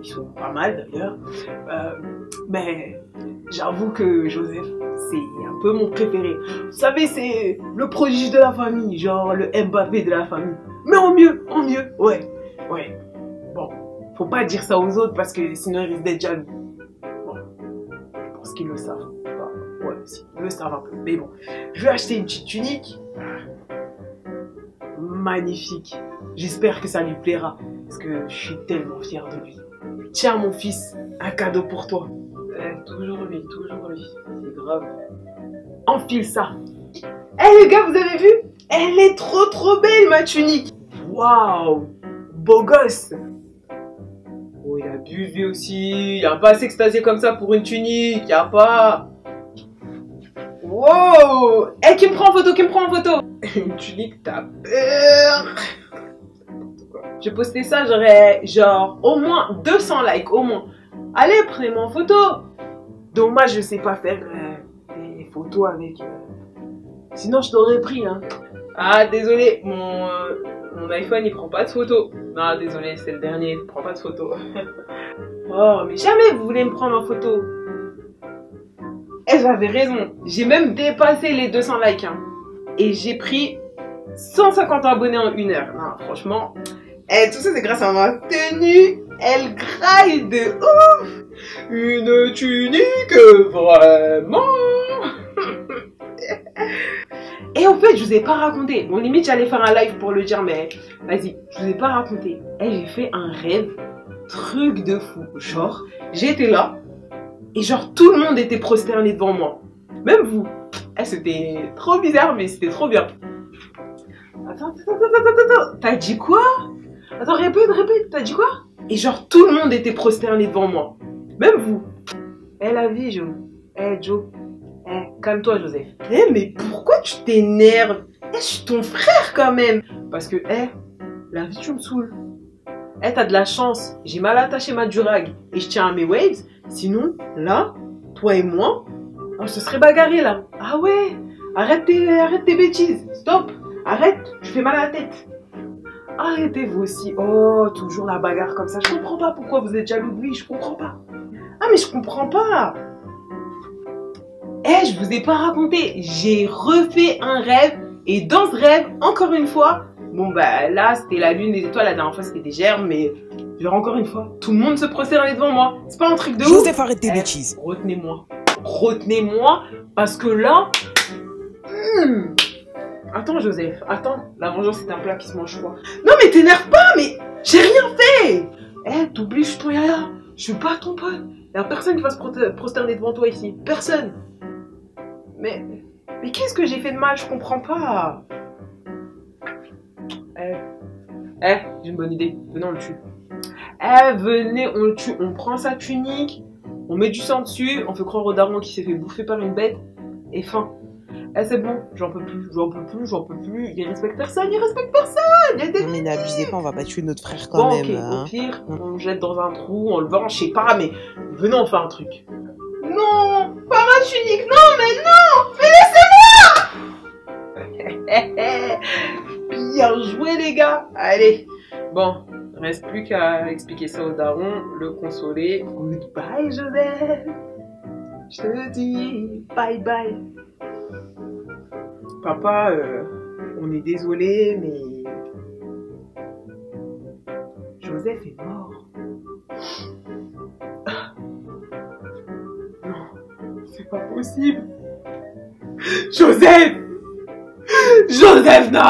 ils sont pas mal d'ailleurs, mais j'avoue que Joseph, c'est un peu mon préféré. Vous savez, c'est le prodige de la famille, genre le Mbappé de la famille. Mais en mieux, ouais. Bon, faut pas dire ça aux autres parce que sinon ils risquent d'être jaloux. Bon, je pense qu'ils le savent. Ouais, si, ils le savent un peu. Mais bon, je vais acheter une petite tunique. Magnifique. J'espère que ça lui plaira parce que je suis tellement fière de lui. Tiens mon fils, un cadeau pour toi. Toujours lui, c'est grave. Enfile ça. Les gars, vous avez vu? Elle est trop belle ma tunique. Waouh, beau gosse. Oh, il a bu lui aussi. Il a pas s'extasier comme ça pour une tunique. Il a pas. Wow. Qui me prend en photo, Une tunique, t'as peur. J'ai posté ça, j'aurais genre au moins 200 likes, au moins. Allez, prenez-moi en photo. Dommage, je sais pas faire des photos avec... Sinon, je t'aurais pris, hein. Ah, désolé, mon iPhone, il prend pas de photos. Non, désolé, c'est le dernier, il prend pas de photos. Oh, mais jamais vous voulez me prendre en photo. J'avais raison. J'ai même dépassé les 200 likes, hein. Et j'ai pris 150 abonnés en 1 heure. Non, franchement... tout ça, c'est grâce à ma tenue. Elle graille de ouf. Une tunique, vraiment. Et en fait, je vous ai pas raconté. Bon, limite, j'allais faire un live pour le dire, mais vas-y, je vous ai pas raconté. J'ai fait un rêve, truc de fou. Genre, j'étais là, et genre, tout le monde était prosterné devant moi. Même vous. C'était trop bizarre, mais c'était trop bien. Attends. T'as dit quoi? Attends, répète, t'as dit quoi? Et genre, tout le monde était prosterné devant moi. Même vous. La vie, Joe. Joe. Calme-toi, Joseph. Mais pourquoi tu t'énerves? Je suis ton frère quand même. Parce que, la vie, tu me saoules. T'as de la chance. J'ai mal attaché ma durag et je tiens à mes waves. Sinon, là, toi et moi, on se serait bagarré là. Ah ouais? Arrête tes bêtises. Stop. Arrête, je fais mal à la tête. Arrêtez vous aussi. Oh, toujours la bagarre comme ça. Je comprends pas pourquoi vous êtes jaloux de lui. Je comprends pas. Ah, mais je comprends pas. Je vous ai pas raconté. J'ai refait un rêve. Et dans ce rêve, encore une fois, bon bah là, c'était la lune, les étoiles. La dernière fois, c'était des germes. Mais genre encore une fois, tout le monde se prosternait devant moi. C'est pas un truc de ouf. Joseph, arrête tes bêtises. Retenez-moi. Parce que là... Attends Joseph, attends, la vengeance c'est un plat qui se mange froid. Non mais t'énerve pas, mais j'ai rien fait. T'oublies, je suis ton yaya, je suis pas ton pote. Y'a personne qui va se prosterner devant toi ici, personne. Mais qu'est-ce que j'ai fait de mal, je comprends pas. J'ai une bonne idée, venez on le tue. Venez on le tue, on prend sa tunique, on met du sang dessus, on fait croire au daron qui s'est fait bouffer par une bête, et fin. C'est bon, j'en peux plus, il respecte personne, Non mais n'abusez pas, on va pas tuer notre frère quand même. Ok, au pire, on le jette dans un trou, on le vend, je sais pas, mais venez on fait un truc. Non, pas ma tunique, non, mais non, mais laissez-moi. Bien joué les gars, allez, bon, reste plus qu'à expliquer ça au daron, le consoler. Goodbye Joseph, je te dis bye bye. Papa, on est désolé, mais Joseph est mort. Non, c'est pas possible. Joseph, non,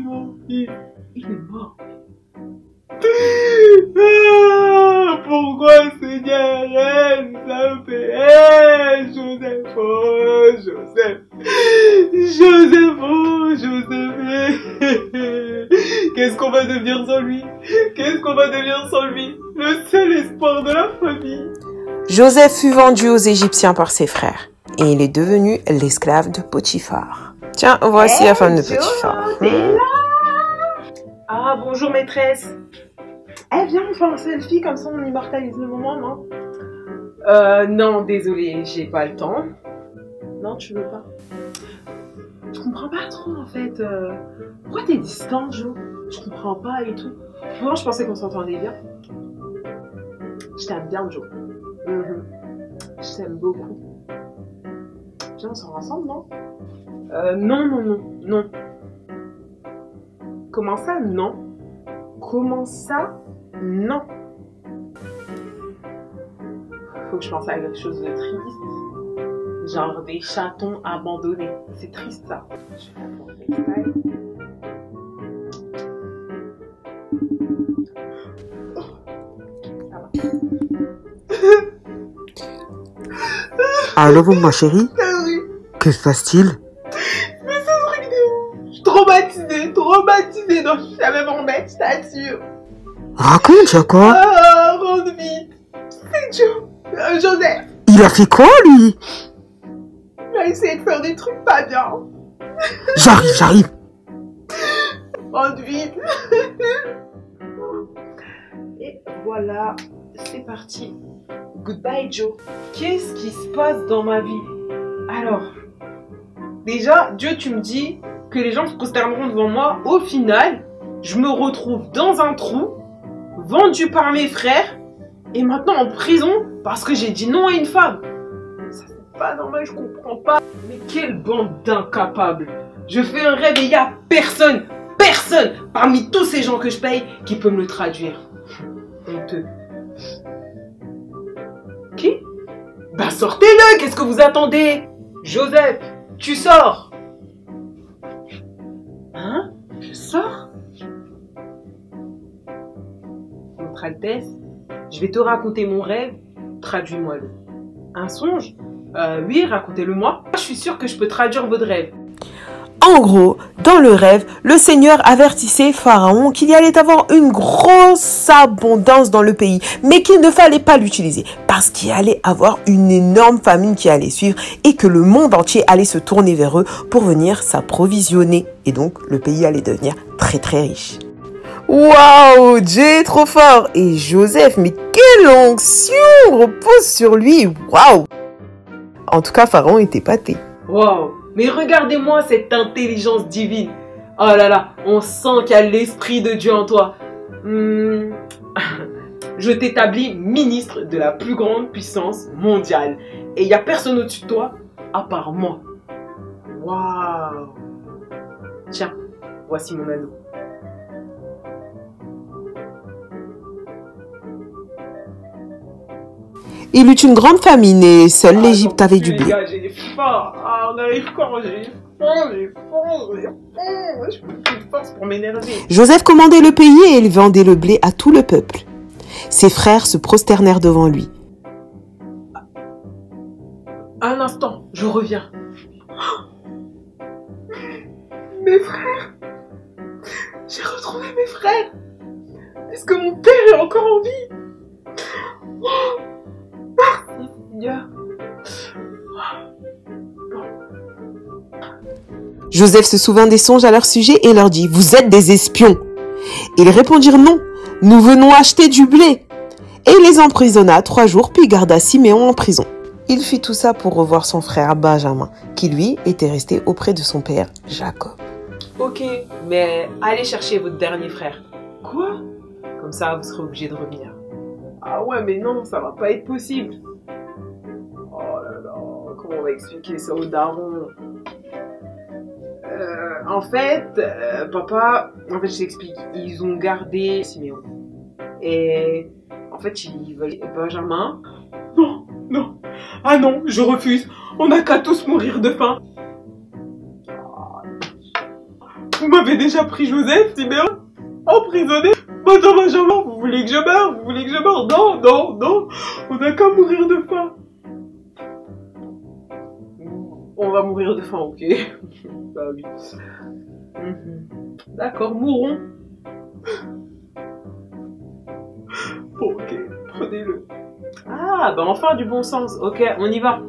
Mon fils, il est mort. Pourquoi Seigneur, ça fait Joseph, oh Joseph, oh Joseph. Qu'est-ce qu'on va devenir sans lui? Le seul espoir de la famille. Joseph fut vendu aux Égyptiens par ses frères et il est devenu l'esclave de Potiphar. Tiens, voici la femme de petit frère. T'es là? Ah, bonjour maîtresse. Eh, viens, on fait un selfie, comme ça on immortalise le moment, non? Non, désolé, j'ai pas le temps. Non, tu veux pas? Je comprends pas trop, en fait. Pourquoi t'es distant, Jo? Je comprends pas et tout. Moi, je pensais qu'on s'entendait bien. Je t'aime bien, Jo. Je t'aime beaucoup. Viens, on sort ensemble, non? Non. Comment ça, non? Comment ça, non? Faut que je pense à quelque chose de triste. Genre des chatons abandonnés. C'est triste, ça. Je vais la faire Allô, ma chérie? Que se passe-t-il? Mais c'est un truc de ouf. Je suis traumatisée. Non, je suis jamais m'en mettre, je t'assure. Raconte, y'a quoi? Ah, rentre vite. C'est Joseph. Il a fait quoi, lui? Il a essayé de faire des trucs pas bien. J'arrive. Rentre vite. Et voilà, c'est parti. Goodbye, Joe. Qu'est-ce qui se passe dans ma vie? Alors, déjà, Dieu, tu me dis que les gens se prosterneront devant moi. Au final, je me retrouve dans un trou, vendu par mes frères, et maintenant en prison parce que j'ai dit non à une femme. Ça, c'est pas normal, je comprends pas. Mais quelle bande d'incapables. Je fais un rêve et il y a personne, parmi tous ces gens que je paye qui peut me le traduire. Honteux. Qui? Bah sortez-le, qu'est-ce que vous attendez? Joseph, tu sors. Hein? Je sors? Votre Altesse, je vais te raconter mon rêve, traduis-moi-le. Un songe? Oui, racontez-le-moi. Je suis sûre que je peux traduire votre rêve. En gros, dans le rêve, le Seigneur avertissait Pharaon qu'il y allait avoir une grosse abondance dans le pays, mais qu'il ne fallait pas l'utiliser parce qu'il allait avoir une énorme famine qui allait suivre et que le monde entier allait se tourner vers eux pour venir s'approvisionner. Et donc, le pays allait devenir très très riche. Waouh, Dieu est trop fort! Et Joseph, mais quelle onction repose sur lui! Waouh! En tout cas, Pharaon était pâté. Waouh! Mais regardez-moi cette intelligence divine. Oh là là, on sent qu'il y a l'esprit de Dieu en toi. Je t'établis ministre de la plus grande puissance mondiale. Et il n'y a personne au-dessus de toi à part moi. Waouh! Tiens, voici mon anneau. Il eut une grande famine et seule l'Égypte avait du blé. Les gars, j'ai faim. Ah, on arrive quand? J'ai faim. Je peux plus de force pour m'énerver. Joseph commandait le pays et il vendait le blé à tout le peuple. Ses frères se prosternèrent devant lui. Un instant, je reviens. Mes frères! J'ai retrouvé mes frères! Est-ce que mon père est encore en vie? Merci, Seigneur. Joseph se souvint des songes à leur sujet et leur dit « Vous êtes des espions !» Ils répondirent « Non, nous venons acheter du blé !» Et il les emprisonna 3 jours puis garda Siméon en prison. Il fit tout ça pour revoir son frère Benjamin, qui lui était resté auprès de son père Jacob. Ok, mais allez chercher votre dernier frère. Quoi? Comme ça, vous serez obligé de revenir. Ah ouais, mais non, ça va pas être possible. Oh là là, comment on va expliquer ça aux darons? En fait, papa, je t'explique. Ils ont gardé Siméon. Et en fait, ils veulent Benjamin. Non. Ah non, je refuse. On n'a qu'à tous mourir de faim. Vous m'avez déjà pris Joseph, Siméon, emprisonné. Maintenant, Benjamin, vous voulez que je meure? Non. On n'a qu'à mourir de faim. On va mourir de faim, ok. Bah oui. D'accord, mourons. Bon, ok, prenez-le. Ah, bah enfin du bon sens. Ok, on y va.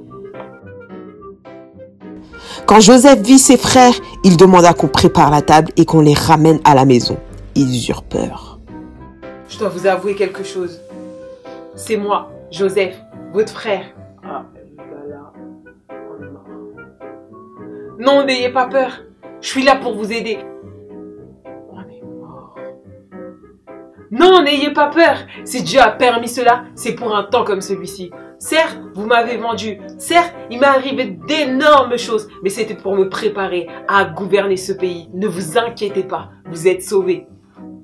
Quand Joseph vit ses frères, il demanda qu'on prépare la table et qu'on les ramène à la maison. Ils eurent peur. Je dois vous avouer quelque chose. C'est moi, Joseph, votre frère. Ah, voilà. Non, n'ayez pas peur. Je suis là pour vous aider. On est mort. Non, n'ayez pas peur. Si Dieu a permis cela, c'est pour un temps comme celui-ci. Certes, vous m'avez vendu. Certes, il m'est arrivé d'énormes choses. Mais c'était pour me préparer à gouverner ce pays. Ne vous inquiétez pas, vous êtes sauvés.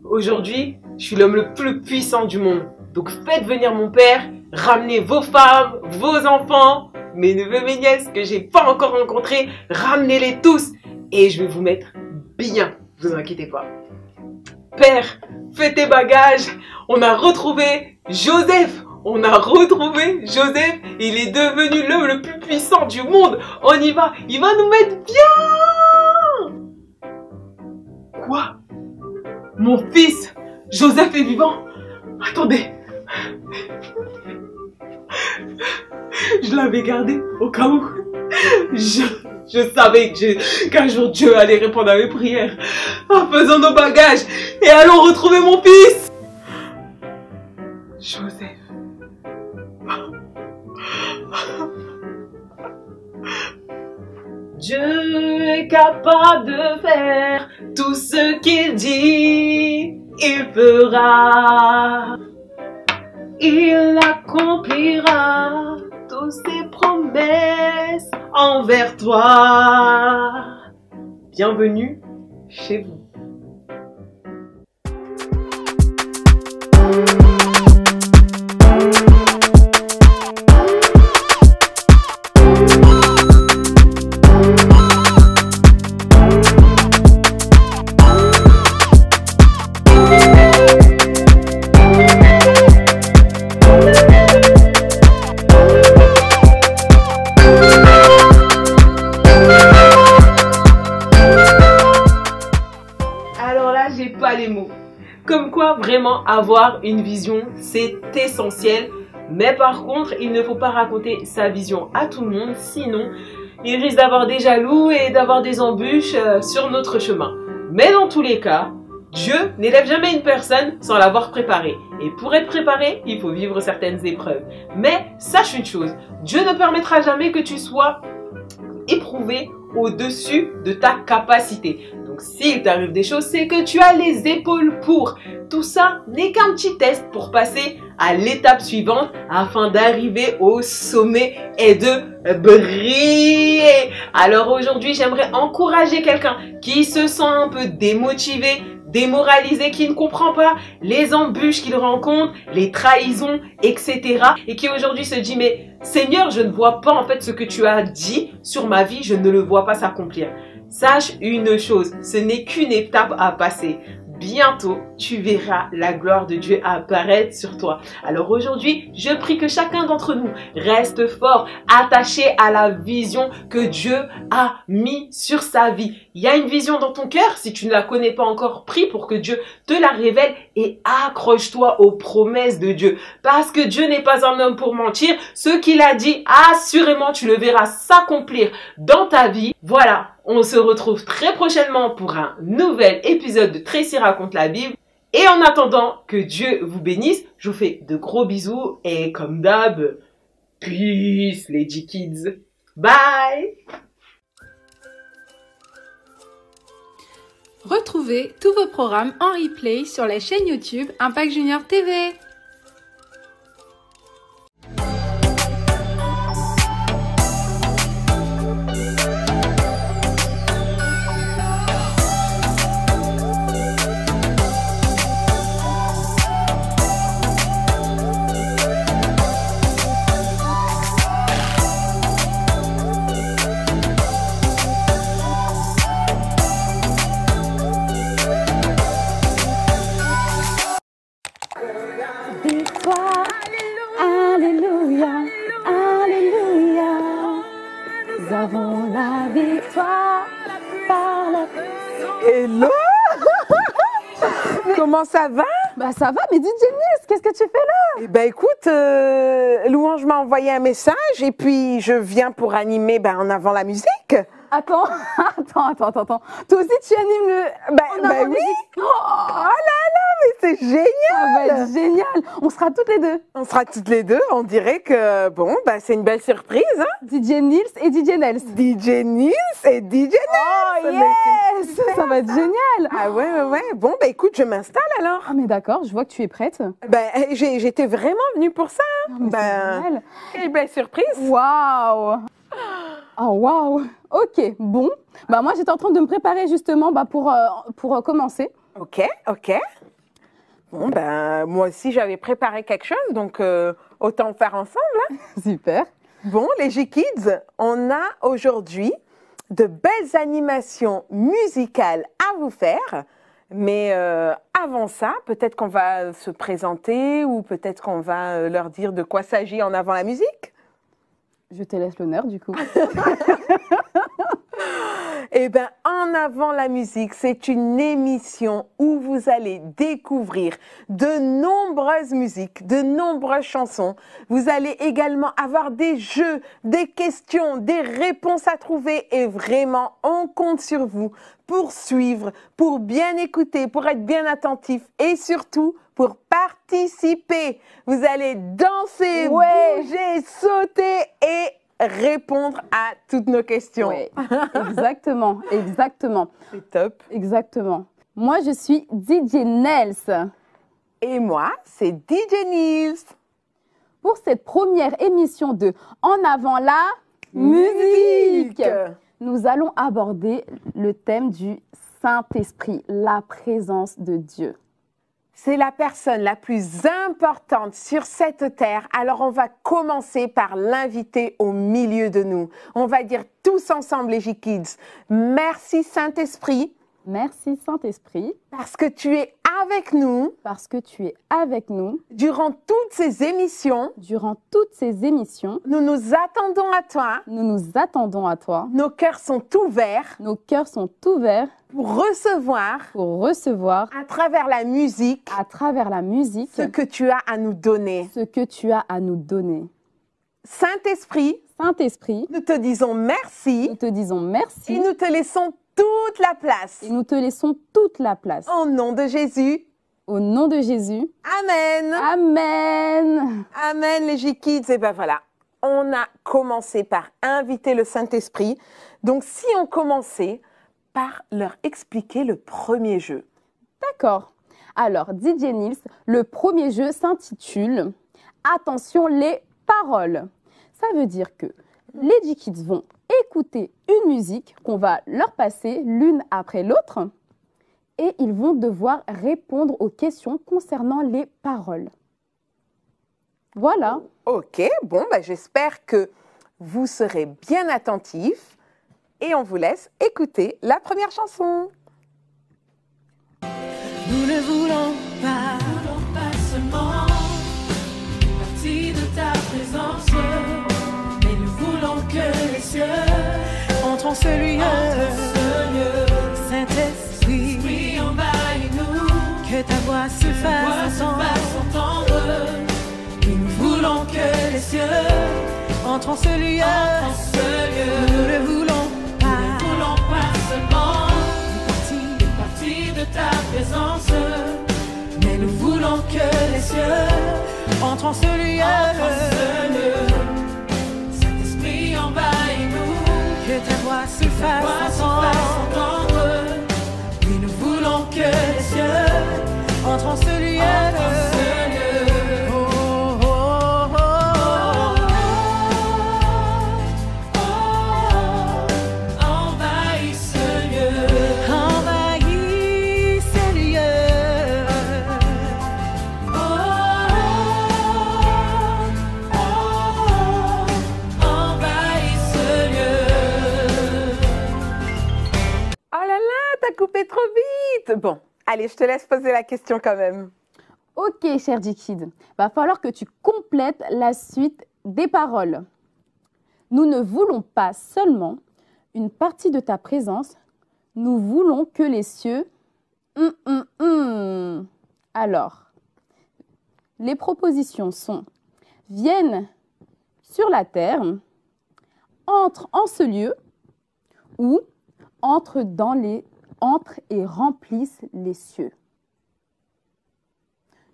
Aujourd'hui, je suis l'homme le plus puissant du monde. Donc faites venir mon père, ramenez vos femmes, vos enfants, mes neveux, mes nièces que j'ai pas encore rencontrés, ramenez-les tous. Et je vais vous mettre bien, vous inquiétez pas. Père, fais tes bagages. On a retrouvé Joseph. On a retrouvé Joseph. Il est devenu l'homme le plus puissant du monde. On y va. Il va nous mettre bien. Quoi? Mon fils, Joseph est vivant. Attendez. Je l'avais gardé au cas où. Je savais qu'un jour Dieu allait répondre à mes prières. En faisant nos bagages et allons retrouver mon fils. Joseph. Dieu est capable de faire tout ce qu'il dit, il fera. Il accomplira toutes ses promesses envers toi. Bienvenue chez vous. Comme quoi, vraiment, avoir une vision, c'est essentiel. Mais par contre, il ne faut pas raconter sa vision à tout le monde, sinon, il risque d'avoir des jaloux et d'avoir des embûches sur notre chemin. Mais dans tous les cas, Dieu n'élève jamais une personne sans l'avoir préparée. Et pour être préparé, il faut vivre certaines épreuves. Mais sache une chose, Dieu ne permettra jamais que tu sois éprouvé au-dessus de ta capacité. Donc s'il t'arrive des choses, c'est que tu as les épaules pour. Tout ça n'est qu'un petit test pour passer à l'étape suivante afin d'arriver au sommet et de briller. Alors aujourd'hui, j'aimerais encourager quelqu'un qui se sent un peu démotivé, démoralisé, qui ne comprend pas les embûches qu'il rencontre, les trahisons, etc. Et qui aujourd'hui se dit, mais Seigneur, je ne vois pas en fait ce que tu as dit sur ma vie, je ne le vois pas s'accomplir. Sache une chose, ce n'est qu'une étape à passer. Bientôt, tu verras la gloire de Dieu apparaître sur toi. Alors aujourd'hui, je prie que chacun d'entre nous reste fort, attaché à la vision que Dieu a mis sur sa vie. Il y a une vision dans ton cœur, si tu ne la connais pas encore, prie pour que Dieu te la révèle et accroche-toi aux promesses de Dieu. Parce que Dieu n'est pas un homme pour mentir. Ce qu'il a dit, assurément, tu le verras s'accomplir dans ta vie. Voilà. On se retrouve très prochainement pour un nouvel épisode de Tracy raconte la Bible. Et en attendant que Dieu vous bénisse, je vous fais de gros bisous et comme d'hab, peace Lady Kids. Bye! Retrouvez tous vos programmes en replay sur la chaîne YouTube Impact Junior TV. Alléluia, Alléluia, nous avons la victoire par la puissance. Hello. Comment ça va? Bah ça va, mais dis Janice, qu'est-ce que tu fais là? Eh ben écoute, Louange m'a envoyé un message et puis je viens pour animer en avant la musique. Attends. Toi aussi, tu animes le... Bah oui. Oh là là, mais c'est génial. Ça va être génial. On sera toutes les deux. On sera toutes les deux. On dirait que, bon, bah c'est une belle surprise. Hein. DJ Nils et DJ Nels. DJ Nils et DJ Nels. Oh yes. Ça va être génial. Ah ouais. Bon, bah écoute, je m'installe alors. Ah mais d'accord, je vois que tu es prête. J'étais vraiment venue pour ça. Oh, mais c'est génial. Quelle belle surprise. Waouh. Oh waouh. Ok, bon. Bah moi j'étais en train de me préparer justement pour commencer. Ok. Bon ben moi aussi j'avais préparé quelque chose, donc autant faire ensemble. Hein. Super. Bon les J-Kids, on a aujourd'hui de belles animations musicales à vous faire. Mais avant ça, peut-être qu'on va se présenter ou peut-être qu'on va leur dire de quoi s'agit en avant la musique. Je te laisse l'honneur du coup. Eh bien, En avant la musique, c'est une émission où vous allez découvrir de nombreuses musiques, de nombreuses chansons. Vous allez également avoir des jeux, des questions, des réponses à trouver et vraiment, on compte sur vous pour suivre, pour bien écouter, pour être bien attentif et surtout pour participer. Vous allez danser, bouger, sauter et répondre à toutes nos questions. Oui, exactement. C'est top. Exactement. Moi, je suis DJ Nels. Et moi, c'est DJ Nils. Pour cette première émission de En avant la musique, nous allons aborder le thème du Saint-Esprit, la présence de Dieu. C'est la personne la plus importante sur cette terre. Alors, on va commencer par l'inviter au milieu de nous. On va dire tous ensemble, les J-Kids, merci Saint-Esprit. Merci Saint-Esprit. Parce que tu es avec nous. Parce que tu es avec nous. Durant toutes ces émissions. Durant toutes ces émissions. Nous nous attendons à toi. Nous nous attendons à toi. Nos cœurs sont ouverts. Nos cœurs sont ouverts. Pour recevoir. Pour recevoir. À travers la musique. À travers la musique. Ce que tu as à nous donner. Ce que tu as à nous donner. Saint-Esprit. Saint-Esprit. Nous te disons merci. Nous te disons merci. Et nous te laissons toute la place. Et nous te laissons toute la place. Au nom de Jésus. Au nom de Jésus. Amen. Amen. Amen, les J-Kids. Et ben voilà, on a commencé par inviter le Saint-Esprit. Donc, si on commençait par leur expliquer le premier jeu. D'accord. Alors, DJ Nils, le premier jeu s'intitule « Attention les paroles ». Ça veut dire que les J-Kids vont écouter une musique qu'on va leur passer l'une après l'autre et ils vont devoir répondre aux questions concernant les paroles. Voilà. Ok, bon, bah, j'espère que vous serez bien attentifs et on vous laisse écouter la première chanson. Nous ne voulons pas seulement partie de ta présence, mais nous voulons que les cieux entrent en ce lieu. Saint-Esprit, envahis-nous, que ta voix se fasse entendre. Et nous voulons que les cieux entrent en ce lieu. Nous ne voulons pas seulement une partie de ta présence, mais nous voulons que les cieux entrent en ce lieu. Saint-Esprit, envahis-nous, que ta voix se fasse entendre. Et nous voulons que les cieux entrent en ce lieu. Coupé trop vite. Bon, allez, je te laisse poser la question quand même. Ok, cher J-Kid, va falloir que tu complètes la suite des paroles. Nous ne voulons pas seulement une partie de ta présence, nous voulons que les cieux... Alors, les propositions sont « viennent sur la terre »,« entrent en ce lieu » ou entre et remplisse les cieux.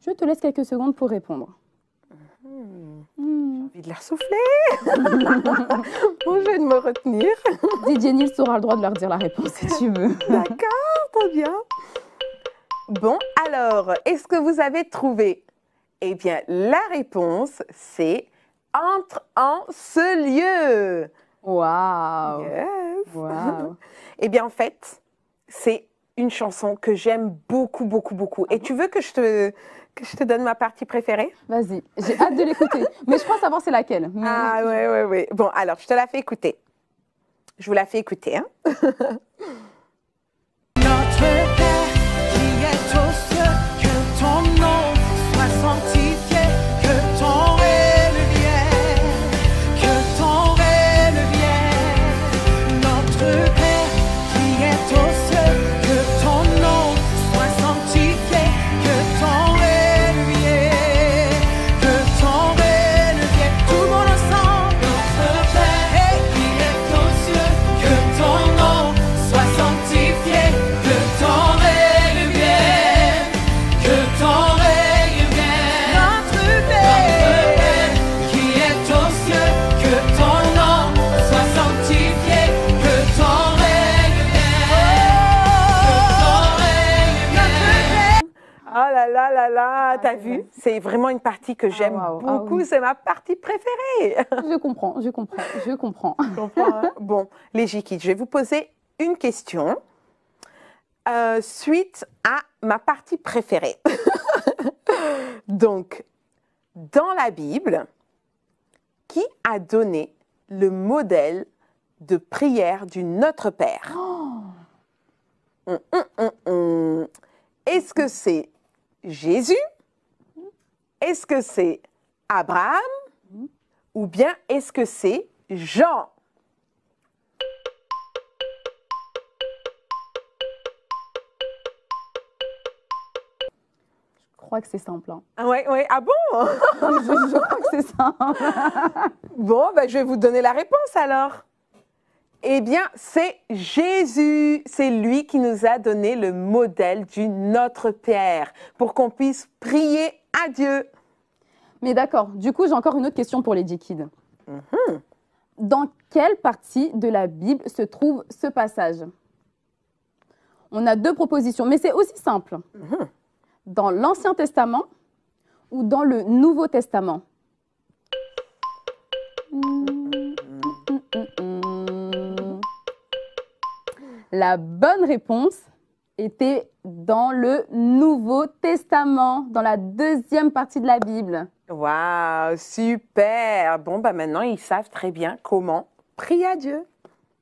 Je te laisse quelques secondes pour répondre. J'ai envie de leur souffler. Bon, je vais me retenir. DJ Nils aura le droit de leur dire la réponse si tu veux. D'accord, très bien. Bon, alors, est-ce que vous avez trouvé? Eh bien, la réponse, c'est entre en ce lieu. Waouh! Yes. Wow. Eh bien, en fait, c'est une chanson que j'aime beaucoup, beaucoup, beaucoup. Et tu veux que je te donne ma partie préférée? Vas-y, j'ai hâte de l'écouter. Mais je crois savoir c'est laquelle. Mais... Ah, ouais. Bon, alors, je te la fais écouter. Je vous la fais écouter, hein. Notre Père qui est aux cieux, que ton nom soit sanctifié, que ton règne vienne, que ton règne vienne. Notre Père qui est aux cieux, que ton nom soit sanctifié, que ton règne vienne, que ton règne vienne. Tout le monde ensemble. Notre Père qui est aux cieux, que ton nom soit sanctifié, que ton règne vienne, que ton règne vienne. Notre Père qui est aux cieux, que ton nom soit sanctifié, que ton règne vienne, que ton règne vienne. Oh là là, t'as vu? C'est vraiment une partie que j'aime beaucoup. oui. C'est ma partie préférée. Je comprends. Tu comprends, hein? Bon, les J-Kids, je vais vous poser une question suite à ma partie préférée. Donc, dans la Bible, qui a donné le modèle de prière du Notre Père? Est-ce que c'est Jésus? Est-ce que c'est Abraham? Ou bien est-ce que c'est Jean? Je crois que c'est simple. Hein. Ouais. Ah bon? je crois que c'est simple. Bon, ben, je vais vous donner la réponse alors. Eh bien, c'est Jésus. C'est lui qui nous a donné le modèle du Notre Père pour qu'on puisse prier à Dieu. Mais d'accord, du coup, j'ai encore une autre question pour les J-Kids. Dans quelle partie de la Bible se trouve ce passage? On a deux propositions, mais c'est aussi simple. Dans l'Ancien Testament ou dans le Nouveau Testament? La bonne réponse était dans le Nouveau Testament, dans la deuxième partie de la Bible. Waouh, super. Bon, bah maintenant, ils savent très bien comment prier à Dieu.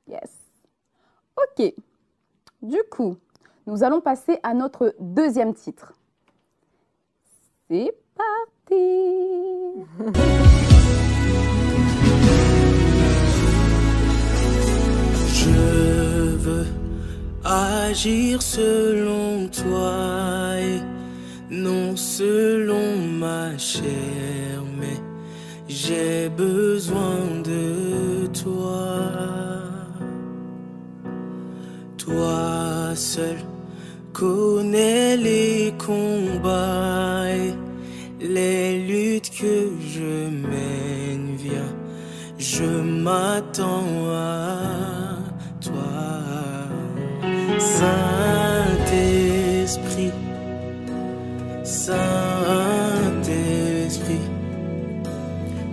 Yes. Ok. Du coup, nous allons passer à notre deuxième titre. C'est parti. Je veux agir selon toi et non selon ma chair, mais j'ai besoin de toi. Toi seul connais les combats et les luttes que je mène. Viens, je m'attends à toi. Saint-Esprit, Saint-Esprit,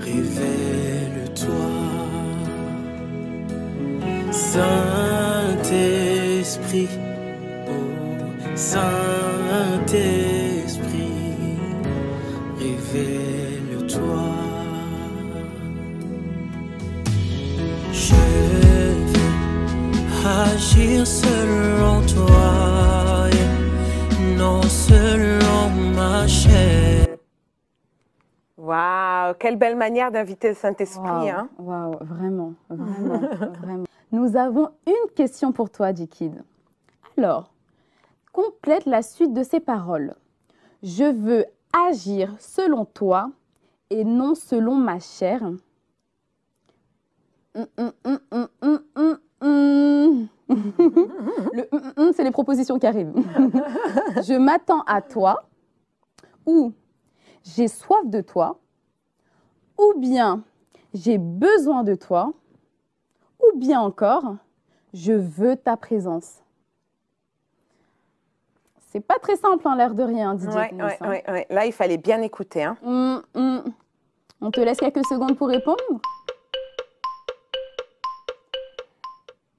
révèle-toi. Saint-Esprit, oh Saint-Esprit, révèle-toi. Je veux agir selon toi et non selon ma chair. Waouh, quelle belle manière d'inviter le Saint-Esprit. Hein? Waouh, vraiment, vraiment. Nous avons une question pour toi, J-Kid. Alors, complète la suite de ces paroles. Je veux agir selon toi et non selon ma chair. Le c'est les propositions qui arrivent. Je m'attends à toi, ou j'ai soif de toi, ou bien j'ai besoin de toi, ou bien encore je veux ta présence. C'est pas très simple, hein, l'air de rien, DJ. Ouais. Là, il fallait bien écouter. Hein. On te laisse quelques secondes pour répondre.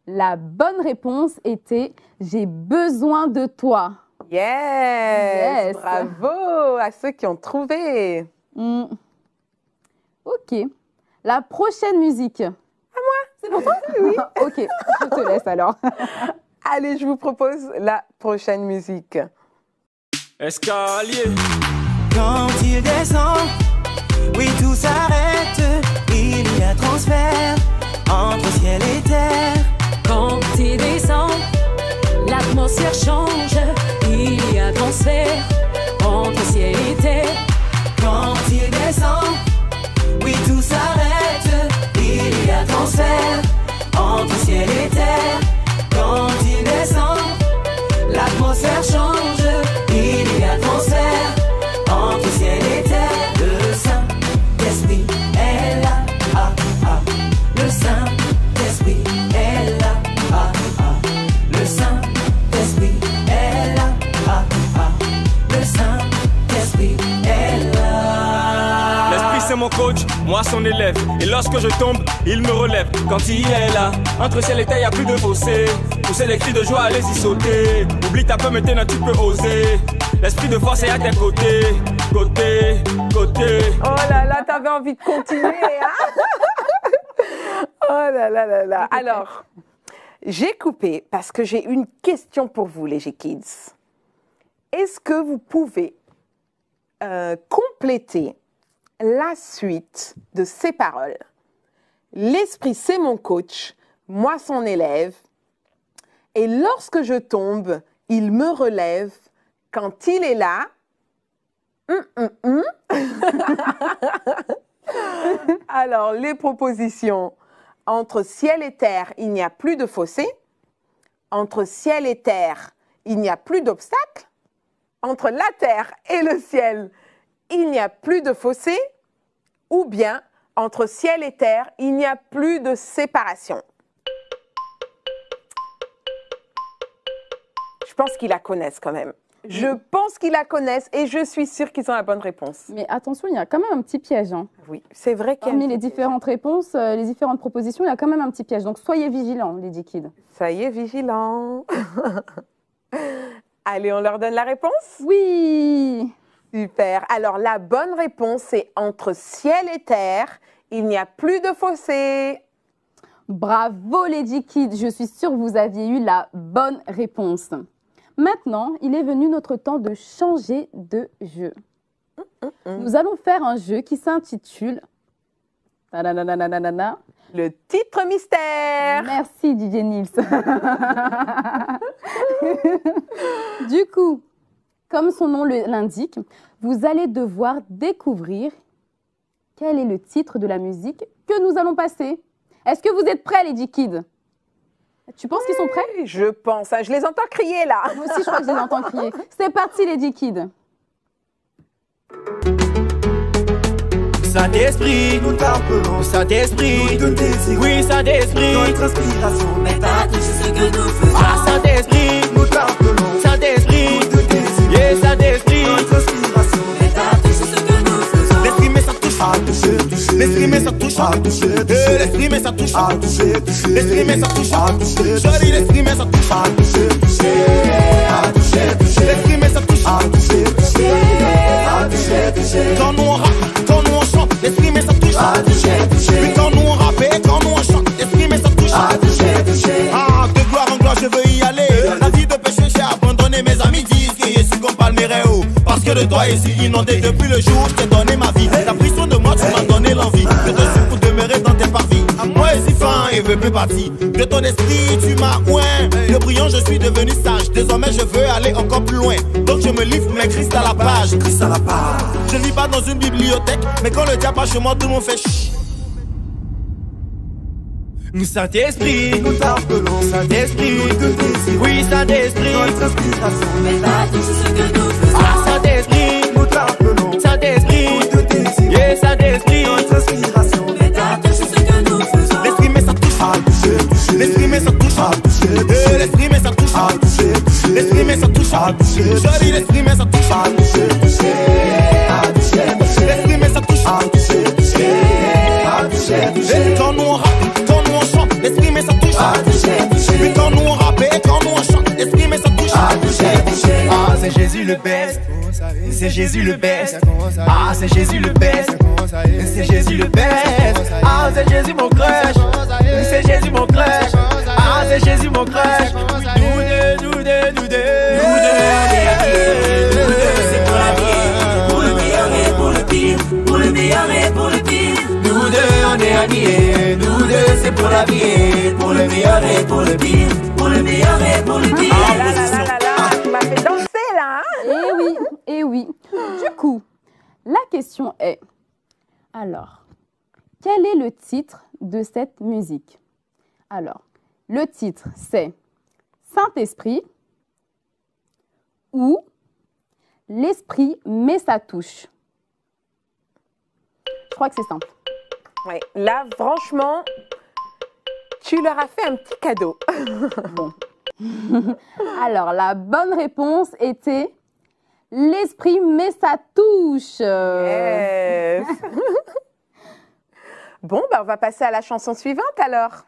La bonne réponse était « J'ai besoin de toi ». Yes. Bravo à ceux qui ont trouvé. Ok. La prochaine musique. À moi. C'est pour toi? Oui. Ok, je te laisse alors. Allez, je vous propose la prochaine musique. Escalier. Quand il descend, oui, tout s'arrête. Il y a transfert entre ciel et terre. Quand il descend, l'atmosphère change. Il y a transfert entre ciel et terre. Quand il descend, oui, tout s'arrête. Il y a transfert entre ciel et terre. Quand il descend, l'atmosphère change. Il y a transfert entre ciel et terre. Le Saint-Esprit est là. Ah, ah. Le Saint-Esprit est là. Ah, ah. Le Saint-Esprit est là. Ah, ah. Le Saint-Esprit est là. L'Esprit c'est mon coach, moi son élève. Et lorsque je tombe, il me relève. Quand il est là, entre ciel et terre, y a plus de fossé. Pousser les cris de joie, allez-y sauter. Oublie ta peur, maintenant tu peux oser. L'esprit de force est à tes côtés. Côté. Oh là là, t'avais envie de continuer, hein? Oh là là là là. Alors, j'ai coupé parce que j'ai une question pour vous, les G-Kids. Est-ce que vous pouvez compléter la suite de ces paroles? L'esprit, c'est mon coach, moi son élève. Et lorsque je tombe, il me relève. Quand il est là, Alors, les propositions. Entre ciel et terre, il n'y a plus de fossé. Entre ciel et terre, il n'y a plus d'obstacle. Entre la terre et le ciel, il n'y a plus de fossé. Ou bien, entre ciel et terre, il n'y a plus de séparation. Je pense qu'ils la connaissent quand même. Je pense qu'ils la connaissent et je suis sûre qu'ils ont la bonne réponse. Mais attention, il y a quand même un petit piège. Hein. Oui, c'est vrai qu'il y a Parmi les différentes réponses, les différentes propositions, il y a quand même un petit piège. Donc soyez vigilants, les G-Kids. Soyez vigilants. Allez, on leur donne la réponse? Oui. Super. Alors, la bonne réponse, c'est entre ciel et terre, il n'y a plus de fossé. Bravo, les G-Kids. Je suis sûre que vous aviez eu la bonne réponse. Maintenant, il est venu notre temps de changer de jeu. Nous allons faire un jeu qui s'intitule le titre mystère. Merci DJ Nils. Du coup, comme son nom l'indique, vous allez devoir découvrir quel est le titre de la musique que nous allons passer. Est-ce que vous êtes prêts, les G-Kids? Tu penses qu'ils sont prêts? Je pense. Je les entends crier, là. Moi aussi, je crois que je les entends crier. C'est parti, les G-Kids. Saint-Esprit, nous t'appelons. Saint-Esprit, nous te désirons. Oui, Saint-Esprit, notre inspiration n'est à toucher ce que nous faisons. Ah, Saint-Esprit, nous t'appelons. Saint-Esprit, nous te désirons. Yeah, Saint-Esprit, notre inspiration n'est à toucher ce que nous faisons. L'esprit, mais ça touche à toucher. L'esprit, mais ça touche à toucher. L'esprit, mais ça touche à toucher. L'esprit, mais ça touche à toucher. Joli, l'esprit, mais ça touche à toucher. À toucher. L'esprit, mais ça touche à toucher. À toucher. Quand nous on rappe, quand nous on chante, l'esprit, mais ça touche à toucher. Puis quand nous on rappe et quand nous on chante, l'esprit, mais ça touche à toucher. Ah, de gloire en gloire, je veux y aller. La vie de péché, j'ai abandonné. Mes amis disent que je suis comme Palméréo. Parce que de toi, ici inondé depuis le jour où je t'ai donné ma vie. La prison de moi, tu m'as donné l'envie de te suivre pour demeurer dans tes parvis. Moi, je suis fin et veux plus partir de ton esprit, tu m'as oint. Le brillant, je suis devenu sage. Désormais, je veux aller encore plus loin. Donc, je me livre mes Christ à la page. Christ à la page. Je vis pas dans une bibliothèque, mais quand le diable passe chez moi, tout le monde fait chut. Saint-Esprit, nous t'appelons Saint-Esprit, oui Saint-Esprit, notre inspiration n'est à tout ce que nous faisons. Ah Saint-Esprit, nous t'appelons Saint-Esprit, yeah Saint-Esprit, notre inspiration n'est à tout ce que nous faisons. L'esprit mais ça touche à toucher, l'esprit mais ça touche à toucher, l'esprit mais ça touche à toucher, l'esprit mais ça touche à toucher, joli l'esprit mais ça touche à toucher, à toucher, l'esprit mais ça touche à toucher, à toucher, quand nous on rappe. L'esprit mais ça touche à toucher. Puis quand nous on rappe, quand nous on chante, l'esprit mais ça touche à toucher. Ah c'est Jésus le best, c'est Jésus le best. Ah c'est Jésus le best, c'est Jésus le best. Ah c'est Jésus mon crush, c'est Jésus mon crush. Ah c'est Jésus mon crush. Nous deux, c'est pour la vie, pour le meilleur et pour le pire, pour le meilleur et pour le pire. Nous deux on est alliés, nous deux c'est pour la vie, pour le meilleur et pour le pire, pour le meilleur et pour le pire. Ah là là là là là, tu m'as fait danser là, hein? Eh oui. Du coup, la question est, alors, quel est le titre de cette musique? Alors, le titre c'est Saint-Esprit ou L'Esprit met sa touche. Je crois que c'est simple. Ouais, là, franchement, tu leur as fait un petit cadeau. Bon. Alors, la bonne réponse était L'Esprit met sa touche. Yes. Bon, bah, on va passer à la chanson suivante alors.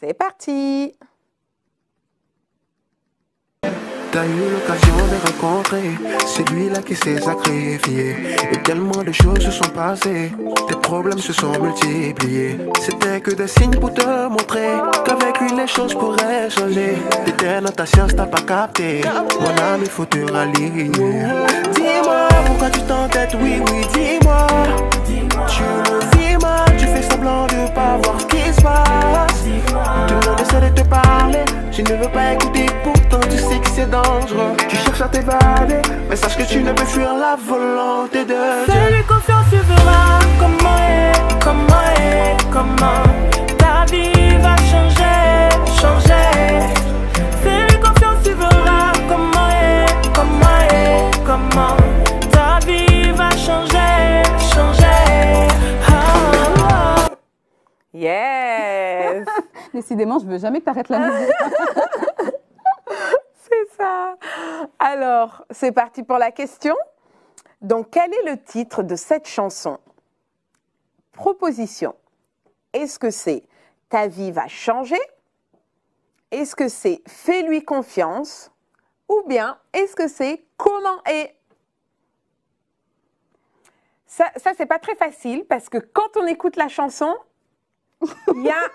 C'est parti. T'as eu l'occasion de rencontrer celui-là qui s'est sacrifié. Et tellement de choses se sont passées, tes problèmes se sont multipliés. C'était que des signes pour te montrer qu'avec lui les choses pourraient changer. T'étais dans ta science, t'as pas capté. Mon âme, il faut te rallier. Dis-moi pourquoi tu t'entêtes, oui, dis-moi. Tu le vis mal, tu fais semblant de pas voir ce qui se passe. Tout le monde essaie de te parler, tu ne veux pas écouter, pourtant tu sais que c'est dangereux. Tu cherches à t'évader, mais sache que tu ne peux fuir la volonté de Dieu. Fais-lui confiance, tu verras comment ta vie va changer. Fais-lui confiance, tu verras comment ta vie va changer. Yes. Décidément, je veux jamais que tu arrêtes la musique. C'est ça. Alors, c'est parti pour la question. Donc, quel est le titre de cette chanson? Proposition. Est-ce que c'est Ta vie va changer? Est-ce que c'est Fais-lui confiance? Ou bien, est-ce que c'est Comment est? Ça c'est pas très facile parce que quand on écoute la chanson, il y a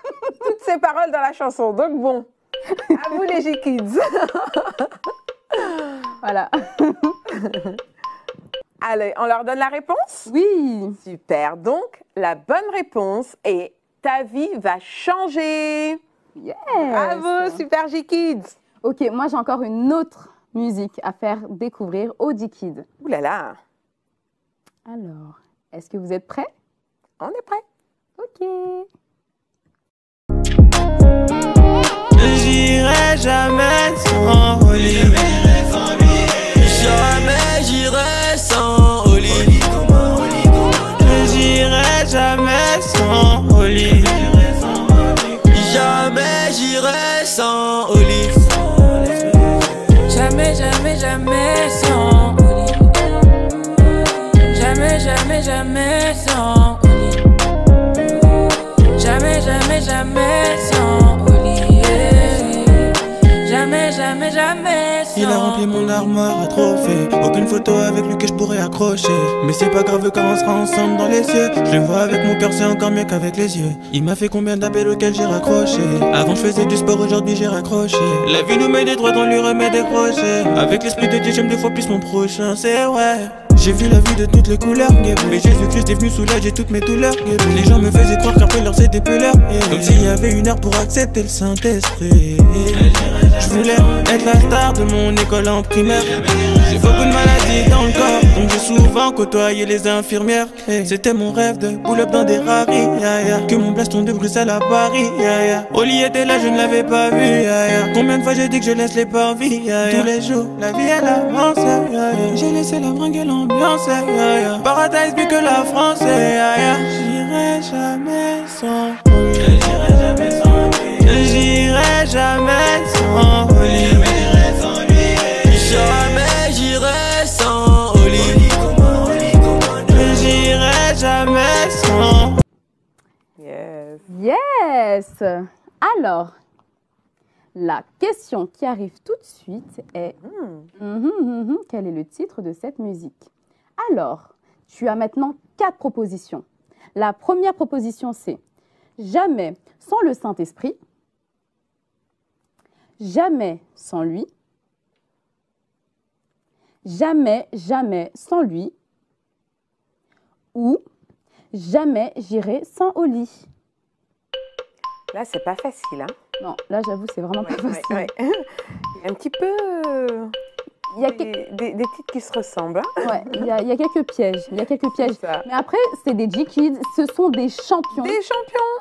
toutes ces paroles dans la chanson. Donc bon, à vous les G-Kids. Voilà. Allez, on leur donne la réponse? Oui. Super. Donc, la bonne réponse est Ta vie va changer. Yes. Bravo, super G-Kids. Ok, moi j'ai encore une autre musique à faire découvrir aux G-Kids. Ouh là là. Alors, est-ce que vous êtes prêts? On est prêts. Ok. J'irai jamais sans Oli. Jamais j'irai sans Oli. J'irai jamais sans Oli. Jamais j'irai sans Oli. Jamais sans Oli. Jamais sans Oli. Jamais sans Oli. Jamais sans. Il a rempli mon armoire à trophées. Aucune photo avec lui que je pourrais accrocher. Mais c'est pas grave quand on sera ensemble dans les cieux. Je le vois avec mon cœur, c'est encore mieux qu'avec les yeux. Il m'a fait combien d'appels auxquels j'ai raccroché. Avant je faisais du sport, aujourd'hui j'ai raccroché. La vie nous met des droits, on lui remet des crochets. Avec l'esprit de Dieu, j'aime deux fois plus mon prochain, c'est vrai. J'ai vu la vie de toutes les couleurs, mais Jésus-Christ est venu soulager toutes mes douleurs. Les gens me faisaient croire qu'après leur c'était peu l'heure. Comme s'il y avait une heure pour accepter le Saint-Esprit. Je voulais être la star de mon école en primaire. J'ai beaucoup de maladies dans le corps, donc j'ai souvent avant côtoyer les infirmières. C'était mon rêve de pull-up dans des raris. Que mon blaston de Bruxelles à Paris. Oli était là, je ne l'avais pas vu. Combien de fois j'ai dit que je laisse les parvis. Tous les jours, la vie elle avance. J'ai laissé la bringue et l'ambiance. Paradise plus que la France. J'irai jamais sans Oli. J'irai jamais sans lui. J'irai jamais sans Oli. Jamais j'irai sans Oli. J'irai jamais sans. Yes. Alors, la question qui arrive tout de suite est quel est le titre de cette musique? Alors, tu as maintenant 4 propositions. La première proposition, c'est jamais sans le Saint-Esprit, jamais sans lui, jamais, jamais sans lui, ou jamais j'irai sans Oli. Là, c'est pas facile, hein? Non, là, j'avoue, c'est vraiment pas facile. Il y a un petit peu il y a des titres qui se ressemblent. Hein? Ouais, il y a quelques pièges. Il y a quelques pièges. Mais après, c'est des G-Kids, ce sont des champions. Des champions.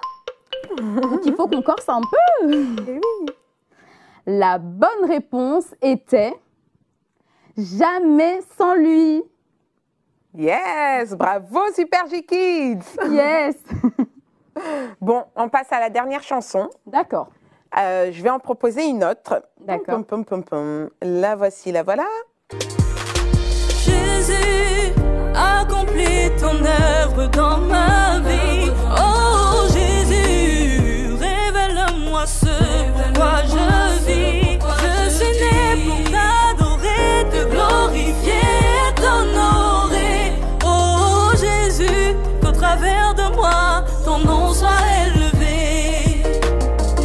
Donc, il faut qu'on corse un peu. Et oui. La bonne réponse était jamais sans lui. Yes, bravo Super G-Kids. Yes. Bon, on passe à la dernière chanson. D'accord. Je vais en proposer une autre. D'accord. La voici, la voilà. Jésus, accomplis ton œuvre dans ma vie. Oh Jésus, révèle-moi ce pourquoi je vis. Je suis né pour t'adorer, te glorifier, t'honorer. Oh Jésus, qu'au travers de moi, ton nom soit élevé.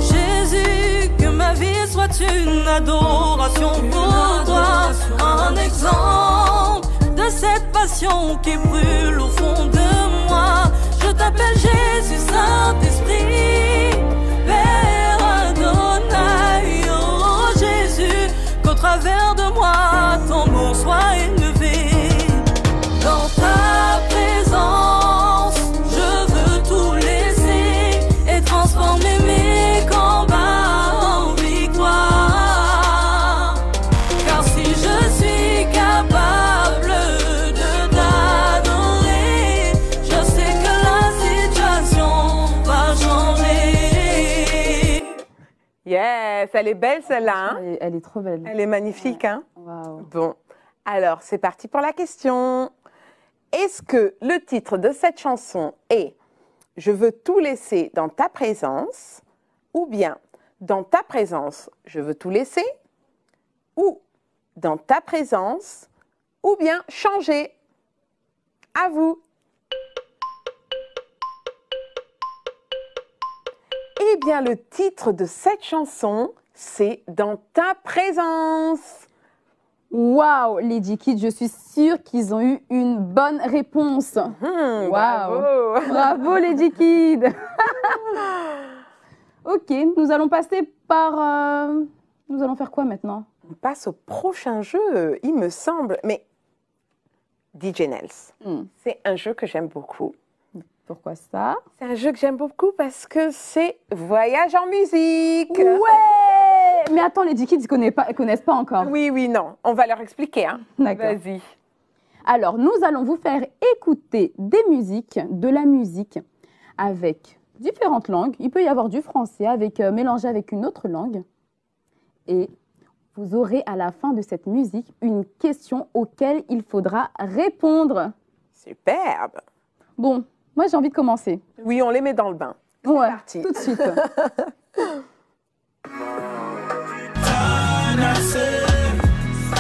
Jésus, que ma vie soit une adoration pour toi, un exemple de cette passion qui brûle au fond de moi. Je t'appelle Jésus, Saint-Esprit, Père Adonai. Oh Jésus, qu'au travers de moi, ton nom soit élevé. Dans ta présence, je veux tout laisser et transformer mes combats en victoire. Car si je suis capable de t'adorer, je sais que la situation va changer. Yes, elle est belle celle-là. Hein? Elle est trop belle. Elle est magnifique. Hein? Wow. Bon, alors c'est parti pour la question. Est-ce que le titre de cette chanson est « Je veux tout laisser dans ta présence » ou bien « Dans ta présence, je veux tout laisser » ou « Dans ta présence » ou bien « Changer ». À vous. Eh bien, le titre de cette chanson, c'est « Dans ta présence ». Waouh, les G-Kids, je suis sûre qu'ils ont eu une bonne réponse. Waouh, bravo. Bravo les G-Kids. Ok, nous allons passer par... Nous allons faire quoi maintenant? On passe au prochain jeu, il me semble. Mais DJ Nels, c'est un jeu que j'aime beaucoup. Pourquoi ça? C'est un jeu que j'aime beaucoup parce que c'est Voyage en musique. Ouais! Mais attends, les G-Kids, ils connaissent pas encore. Oui, non. On va leur expliquer. Hein. D'accord. Vas-y. Alors, nous allons vous faire écouter des musiques, de la musique, avec différentes langues. Il peut y avoir du français mélangé avec une autre langue. Et vous aurez à la fin de cette musique une question auquel il faudra répondre. Superbe. Bon, moi j'ai envie de commencer. Oui, on les met dans le bain. Ouais, parti. Tout de suite.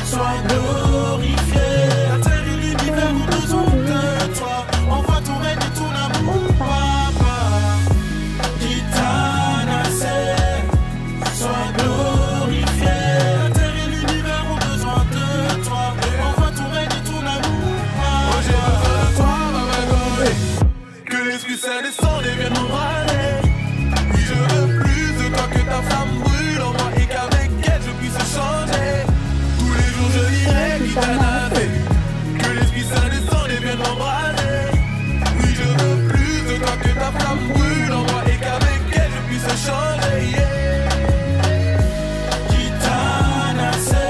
Sois glorifié. La terre et l'univers ont besoin de toi. Envoie ton règne et ton amour, papa. Titanacé, sois glorifié. La terre et l'univers ont besoin de toi. Envoie ton règne et ton amour, papa. Oh, j'ai besoin de toi, Baba. Que l'Esprit Saint descende et vienne m'embraser. Oui, je veux plus de toi vienne m'embraser. Oui, je veux plus de toi, que ta flamme brûle en moi et qu'avec elle je puisse changer. Kitanase,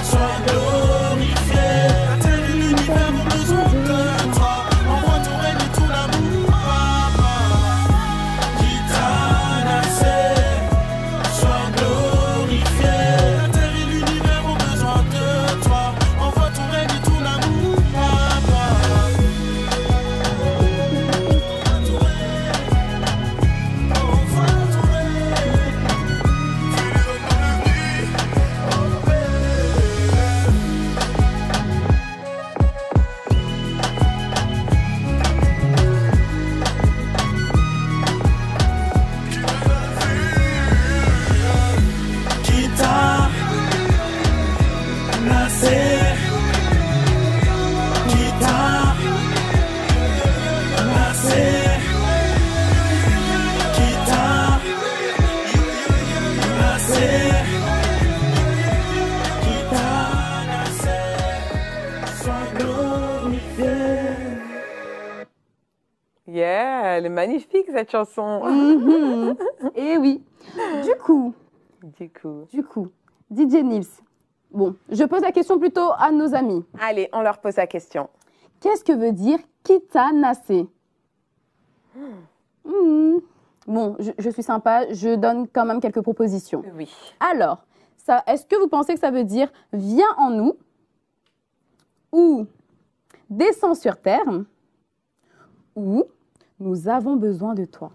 sois glorifié. La terre et l'univers ont besoin de toi. Envoie ton règne et tout l'amour, papa. Kitanase, sois glorifié. La terre et l'univers ont besoin de toi. Envoie ton règne et tout l'amour, papa. Kita nacer, kita nacer, kita nacer, kita nacer, sois glorifié. Yeah, elle est magnifique cette chanson. Eh oui. Du coup, DJ Nils. Bon, je pose la question plutôt à nos amis. Allez, on leur pose la question. Qu'est-ce que veut dire Kitanase? Bon, je suis sympa, je donne quand même quelques propositions. Oui. Alors, est-ce que vous pensez que ça veut dire viens en nous ou descends sur terre ou nous avons besoin de toi?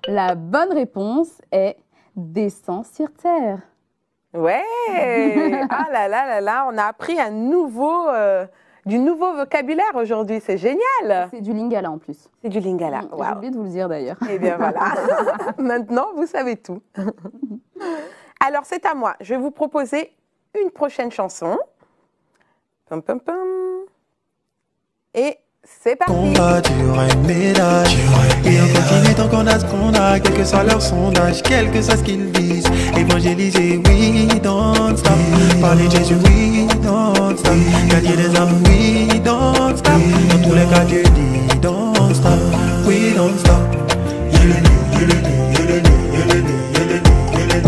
La bonne réponse est descends sur terre. Ouais. Ah là là là là, on a appris du nouveau vocabulaire aujourd'hui, c'est génial. C'est du lingala en plus. C'est du lingala. J'ai oublié de vous le dire d'ailleurs. Eh bien voilà, maintenant vous savez tout. Alors c'est à moi, je vais vous proposer une prochaine chanson. Pum, pum, pum. Et c'est parti. Combat, tu auras une médaille. Et on continue tant qu'on a ce qu'on a, quel que soit leur sondage, quel que soit ce qu'ils disent. Évangéliser, oui, don't stop. Parler de Jésus, oui, don't stop. Gagner des âmes, oui, don't stop. Dans tous les cas, Dieu dit, don't stop. We don't stop.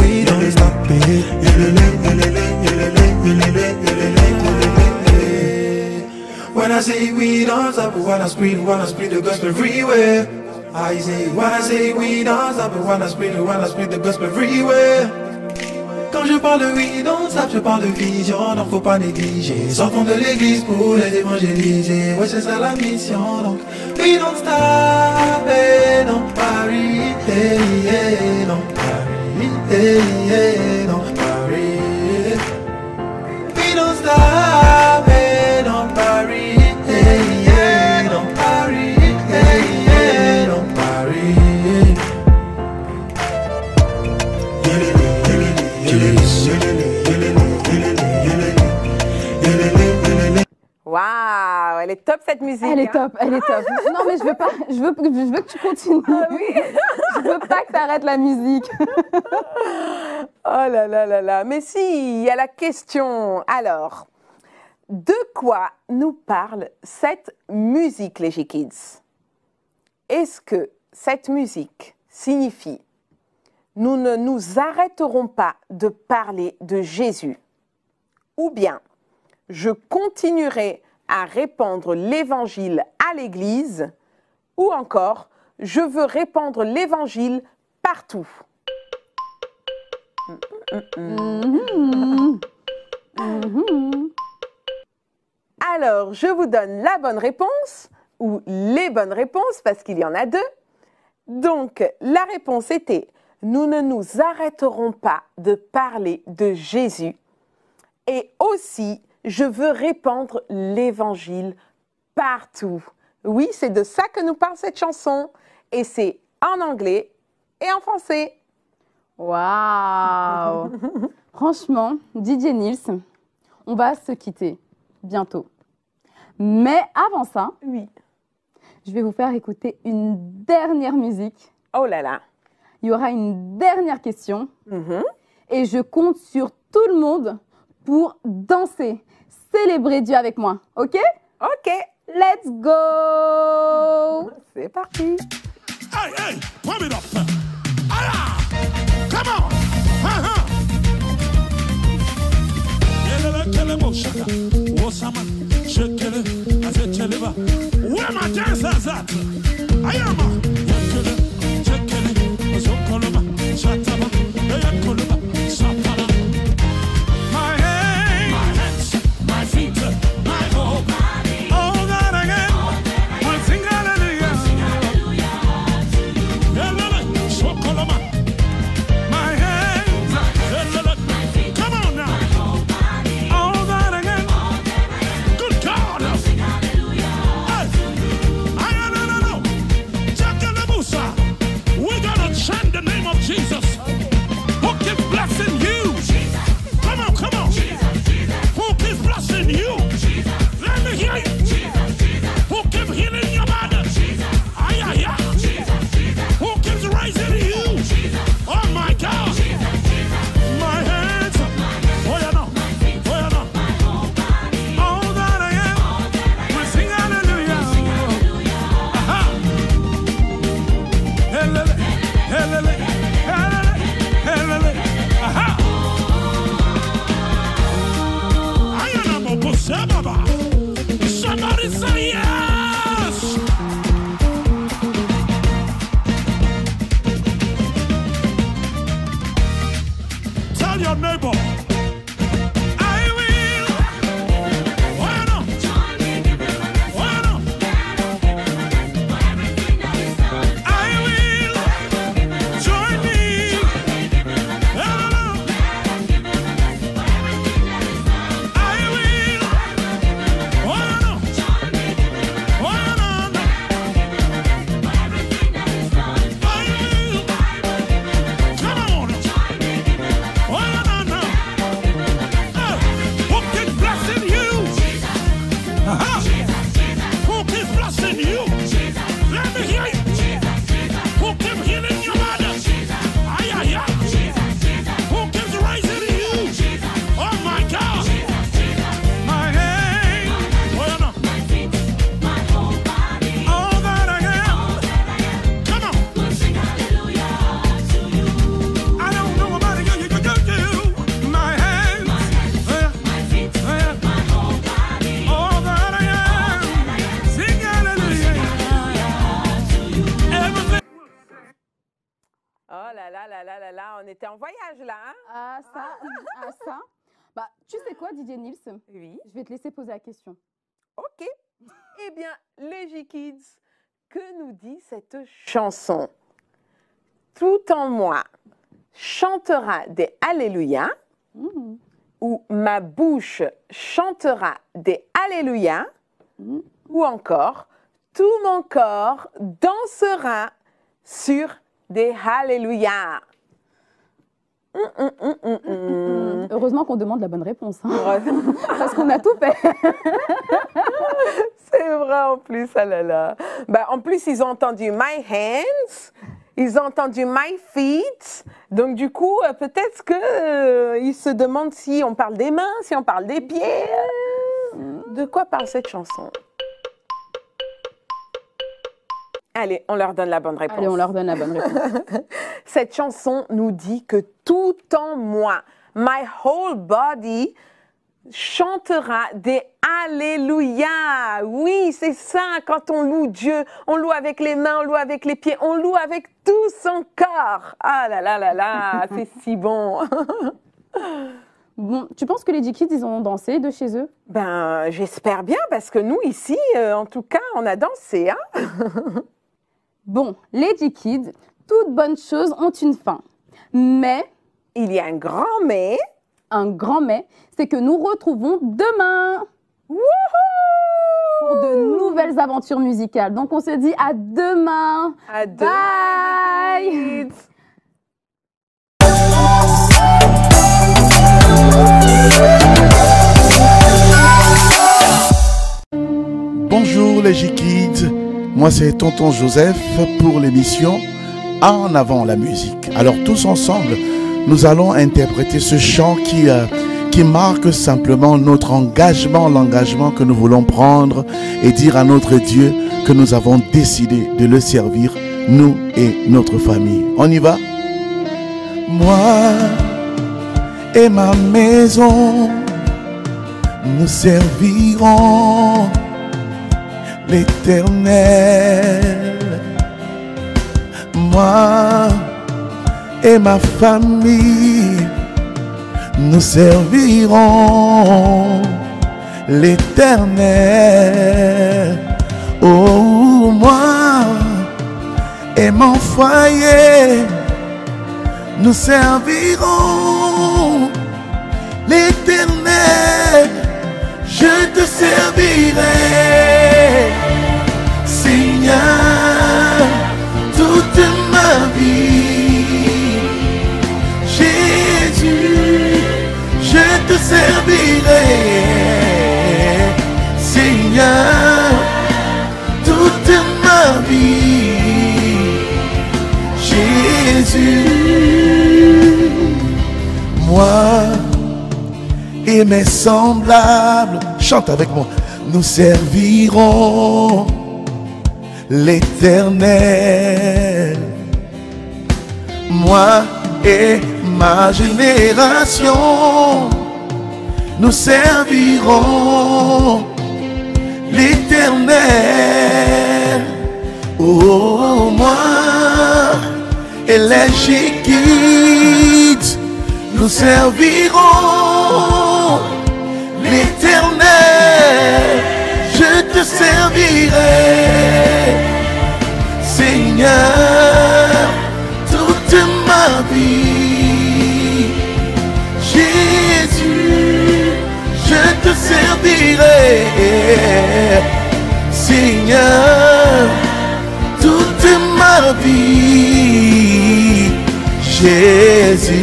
We don't stop. When I say we don't stop, when I spread the gospel everywhere. I say, when I say we don't stop, when I spread the gospel everywhere. Quand je parle de we don't stop, je parle de vision, donc faut pas négliger. Sortons de l'église pour les évangéliser, ouais c'est ça la mission, donc we don't stop, et non, Paris, non, Paris, non, Paris. We don't stop, et non, Paris. Waouh, elle est top cette musique. Elle est top, elle est top. Non mais je veux que tu continues. Ah oui. Je veux pas que tu arrêtes la musique. Oh là là là là. Mais si, il y a la question. Alors, de quoi nous parle cette musique, les G-Kids? Est-ce que cette musique signifie nous ne nous arrêterons pas de parler de Jésus, ou bien je continuerai à répandre l'évangile à l'église, ou encore je veux répandre l'évangile partout? Alors, je vous donne la bonne réponse, ou les bonnes réponses, parce qu'il y en a deux. Donc, la réponse était « Nous ne nous arrêterons pas de parler de Jésus. » Et aussi, je veux répandre l'évangile partout. Oui, c'est de ça que nous parle cette chanson. Et c'est en anglais et en français. Waouh. Franchement, DJ Nils, on va se quitter bientôt. Mais avant ça, oui, je vais vous faire écouter une dernière musique. Oh là là. Il y aura une dernière question. Et je compte sur tout le monde pour danser, célébrer Dieu avec moi. Ok? Ok. Let's go! C'est parti. Hey, hey, warm it up. Ah, come on. Where my dancers at? I am. My hands, my feet, my whole body. All that I am. One sing hallelujah. My hands, come on now. All that I am. Good God. No. We're gonna chant the name of Jesus. Who keeps blessing you? Come on, come on. Who keeps blessing you? Let me hear you. Who keeps healing your body? Ay, ay, ay. Who keeps raising you? Oh my God. My hands. Oh yeah, no. Oh yeah, no. All that I am. We sing hallelujah. Aha. Helele, helele, helele, helele. Aha. I am a Baba. Somebody say yes. Tell your neighbor. I will. Why not? Why not? I will join me. I will. Why not? Why not? I will. Come on. Why not now? Who keeps blessing you? Aha. Who keeps blessing you? Let me hear you. Who keeps healing your body? Ay, ay, ay. Who keeps raising you? Oh my God. My hand. Why not? All that I am. Come on. I don't know about you. My hands. All that I am. Sing hallelujah. Everything. Oh là là là là là là, on était en voyage là, hein? Ah ça. Bah, tu sais quoi, DJ Nils? Oui. Je vais te laisser poser la question. Ok. Eh bien, les J-Kids, que nous dit cette chanson? Tout en moi chantera des Alléluia, ou ma bouche chantera des Alléluia, ou encore tout mon corps dansera sur des Alléluia. Heureusement qu'on demande la bonne réponse. Hein. Parce qu'on a tout fait. C'est vrai en plus, ah là là. Bah, en plus, ils ont entendu My Hands, ils ont entendu My Feet. Donc du coup, peut-être qu'ils se demandent si on parle des mains, si on parle des pieds. De quoi parle cette chanson? Allez, on leur donne la bonne réponse. Allez, on leur donne la bonne réponse. Cette chanson nous dit que tout en moi, my whole body, chantera des Alléluia. Oui, c'est ça, quand on loue Dieu, on loue avec les mains, on loue avec les pieds, on loue avec tout son corps. Ah là là là là, c'est si bon. Bon, tu penses que les J-Kids, ils ont dansé de chez eux? Ben, j'espère bien, parce que nous, ici, en tout cas, on a dansé, hein. Bon, les J-Kids, toutes bonnes choses ont une fin. Mais... il y a un grand mais. Un grand mais, c'est que nous retrouvons demain. Wouhou! Pour de nouvelles aventures musicales. Donc, on se dit à demain. À demain. Bye! Bonjour les J-Kids, moi c'est Tonton Joseph pour l'émission En avant la musique. Alors tous ensemble, nous allons interpréter ce chant qui marque simplement notre engagement, l'engagement que nous voulons prendre et dire à notre Dieu que nous avons décidé de le servir, nous et notre famille. On y va? Moi et ma maison, nous servirons l'Éternel. Moi et ma famille, nous servirons l'Éternel. Oh, moi et mon foyer, nous servirons l'Éternel. Je te servirai, Seigneur, toute ma vie. Jésus, je te servirai, Seigneur, toute ma vie. Jésus, moi et mes semblables, chante avec moi, nous servirons l'Éternel. Moi et ma génération, nous servirons l'Éternel. Oh, moi et les J-Kids, nous servirons l'Éternel. Je te servirai, Seigneur, toute ma vie. Jésus, je te servirai, Seigneur, toute ma vie. Jésus.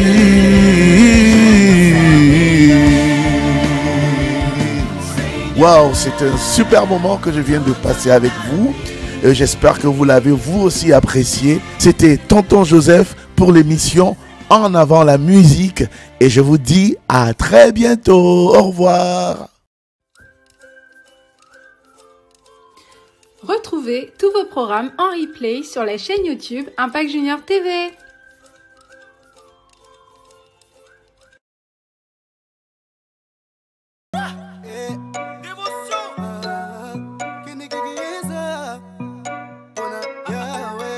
Waouh, c'est un super moment que je viens de passer avec vous. J'espère que vous l'avez vous aussi apprécié. C'était Tonton Joseph pour l'émission En avant la musique. Et je vous dis à très bientôt. Au revoir. Retrouvez tous vos programmes en replay sur la chaîne YouTube Impact Junior TV.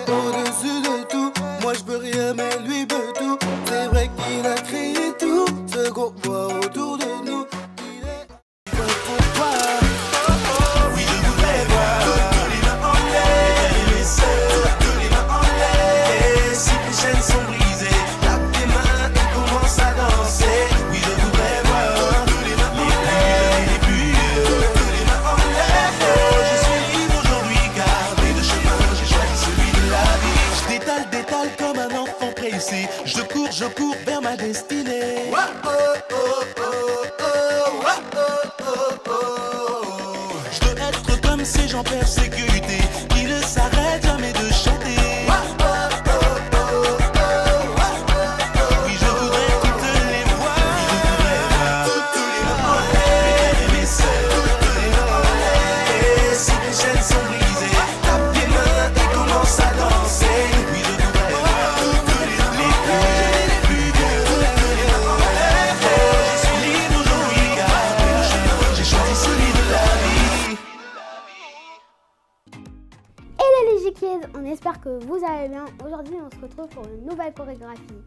Au-dessus de tout, moi je peux rien mais lui peut tout. C'est vrai qu'il a créé tout ce qu'on voit autour de nous. Il est pour toi. Oui, je voudrais voir tous les mains en l'air, les sœurs, tous les mains en l'air. Et si les chaînes sont brisées, tape tes mains et commence à danser. Oui, je voudrais voir tous les mains en l'air, les plus tous les mains en l'air. Je suis libre aujourd'hui car des deux chemins, j'ai choisi celui de la vie. Je détale comme un enfant pressé. Je cours vers ma destinée. Je veux être comme ces gens persécutés qui ne s'arrêtent jamais de chanter. Oui, je voudrais toutes les voix. Oui, je voudrais voir toutes les mains en l'air, mes sœurs, toutes les mains en l'air. Et si les chaînes sont brisées, tape tes mains et commence à danser. Oui, je voudrais voir toutes les plus vieux, toutes les mains en l'air. Je suis libre aujourd'hui car le chemin, j'ai choisi celui de la vie. Hello les J-Kids, on espère que vous allez bien. Aujourd'hui on se retrouve pour une nouvelle chorégraphie.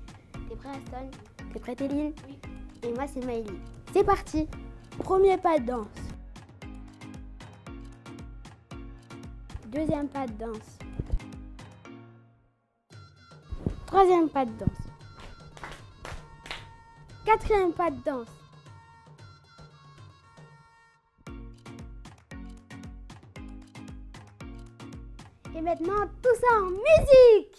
T'es prêt Aston? T'es prête Eline? Oui. Et moi c'est Maëlie. C'est parti. Premier pas de danse. Deuxième pas de danse. Troisième pas de danse. Quatrième pas de danse. Et maintenant tout ça en musique.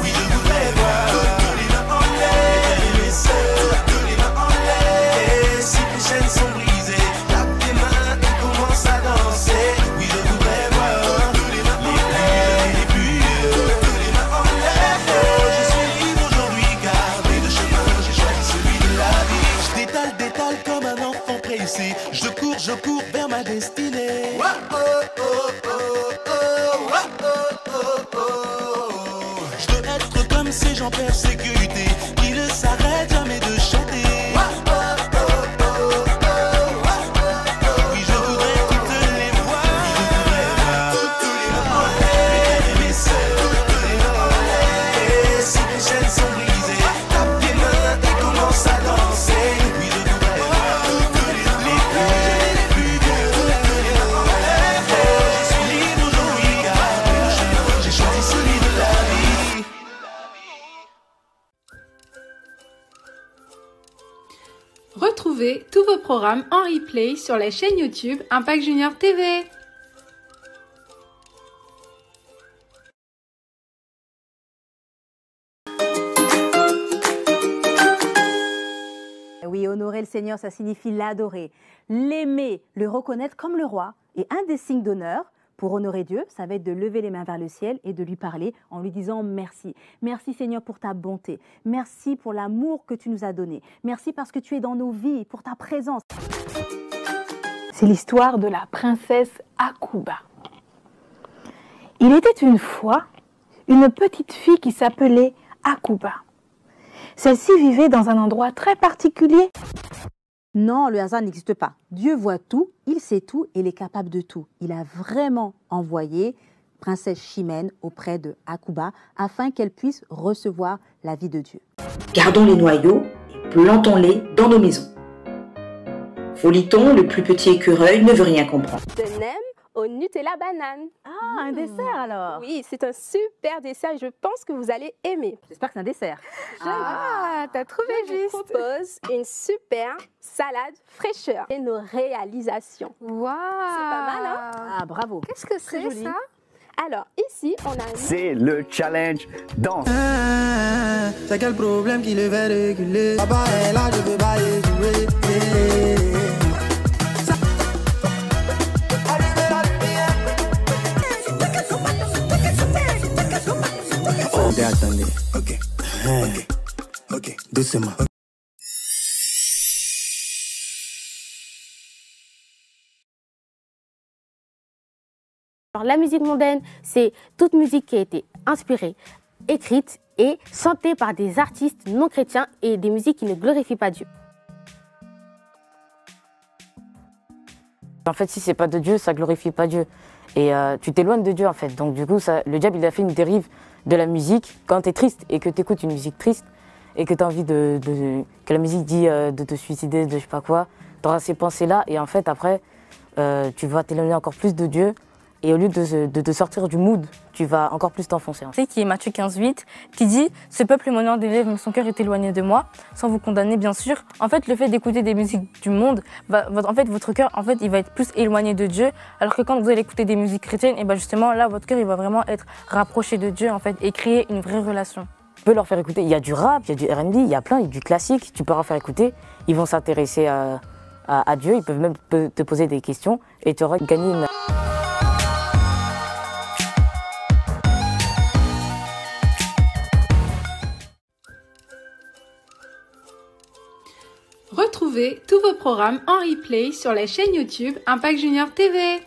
Oui, je voudrais voir tous les mains en l'air, mes sœurs, tous les mains en l'air. Et si les chaînes sont brisées, tape tes mains et commence à danser. Oui, je voudrais voir tous les mains en l'air, les plus vieux, tous les merci. Je cours vers ma destinée. Je veux être comme ces gens persécutés qui ne s'arrêtent jamais de chanter. Oui, je voudrais toutes les voix, toutes les frères et mes sœurs, et si les chaînes sont brisées, tape les mains et commence à danser. Oui, je voudrais toutes les plus vieux, je suis libre aujourd'hui car j'ai choisi celui de la vie. Retrouvez tous vos programmes en replay sur la chaîne YouTube Impact Junior TV. Oui, honorer le Seigneur, ça signifie l'adorer, l'aimer, le reconnaître comme le roi. Et un des signes d'honneur pour honorer Dieu, ça va être de lever les mains vers le ciel et de lui parler en lui disant merci. Merci Seigneur pour ta bonté. Merci pour l'amour que tu nous as donné. Merci parce que tu es dans nos vies, pour ta présence. C'est l'histoire de la princesse Akuba. Il était une fois une petite fille qui s'appelait Akuba. Celle-ci vivait dans un endroit très particulier. Non, le hasard n'existe pas. Dieu voit tout, il sait tout et il est capable de tout. Il a vraiment envoyé princesse Chimène auprès de Akuba afin qu'elle puisse recevoir la vie de Dieu. Gardons les noyaux et plantons-les dans nos maisons. Foliton, le plus petit écureuil, ne veut rien comprendre. De nem au Nutella banane. Ah, un dessert alors. Oui, c'est un super dessert et je pense que vous allez aimer. J'espère que c'est un dessert. Ah, t'as trouvé juste. Je vous propose une super salade fraîcheur et nos réalisations. Waouh. C'est pas mal, hein? Ah, bravo. Qu'est-ce que c'est ça? Alors, ici, on a... C'est le challenge danse. C'est quel problème qui le fait réguler? Papa est là, je peux pas y jouer. Attendez, ok, doucement. Alors, la musique mondaine, c'est toute musique qui a été inspirée, écrite et chantée par des artistes non chrétiens et des musiques qui ne glorifient pas Dieu. En fait, si c'est pas de Dieu, ça glorifie pas Dieu. Et tu t'éloignes de Dieu, en fait. Donc, du coup, le diable, il a fait une dérive de la musique. Quand tu es triste et que tu écoutes une musique triste et que tu as envie que la musique dit de te suicider, de je sais pas quoi, tu auras ces pensées-là. Et en fait, après, tu vas t'éloigner encore plus de Dieu. Et au lieu de te sortir du mood, tu vas encore plus t'enfoncer. C'est qui est Matthieu 15:8, qui dit « Ce peuple est m'honore des lèvres, mais son cœur est éloigné de moi, sans vous condamner, bien sûr. » En fait, le fait d'écouter des musiques du monde, en fait, votre cœur, en fait, il va être plus éloigné de Dieu, alors que quand vous allez écouter des musiques chrétiennes, et ben justement, là, votre cœur, il va vraiment être rapproché de Dieu, en fait, et créer une vraie relation. Tu peux leur faire écouter, il y a du rap, il y a du R&B, il y a plein, il y a du classique, tu peux leur faire écouter, ils vont s'intéresser à Dieu, ils peuvent même te poser des questions, et tu auras gagné une... Retrouvez tous vos programmes en replay sur la chaîne YouTube Impact Junior TV.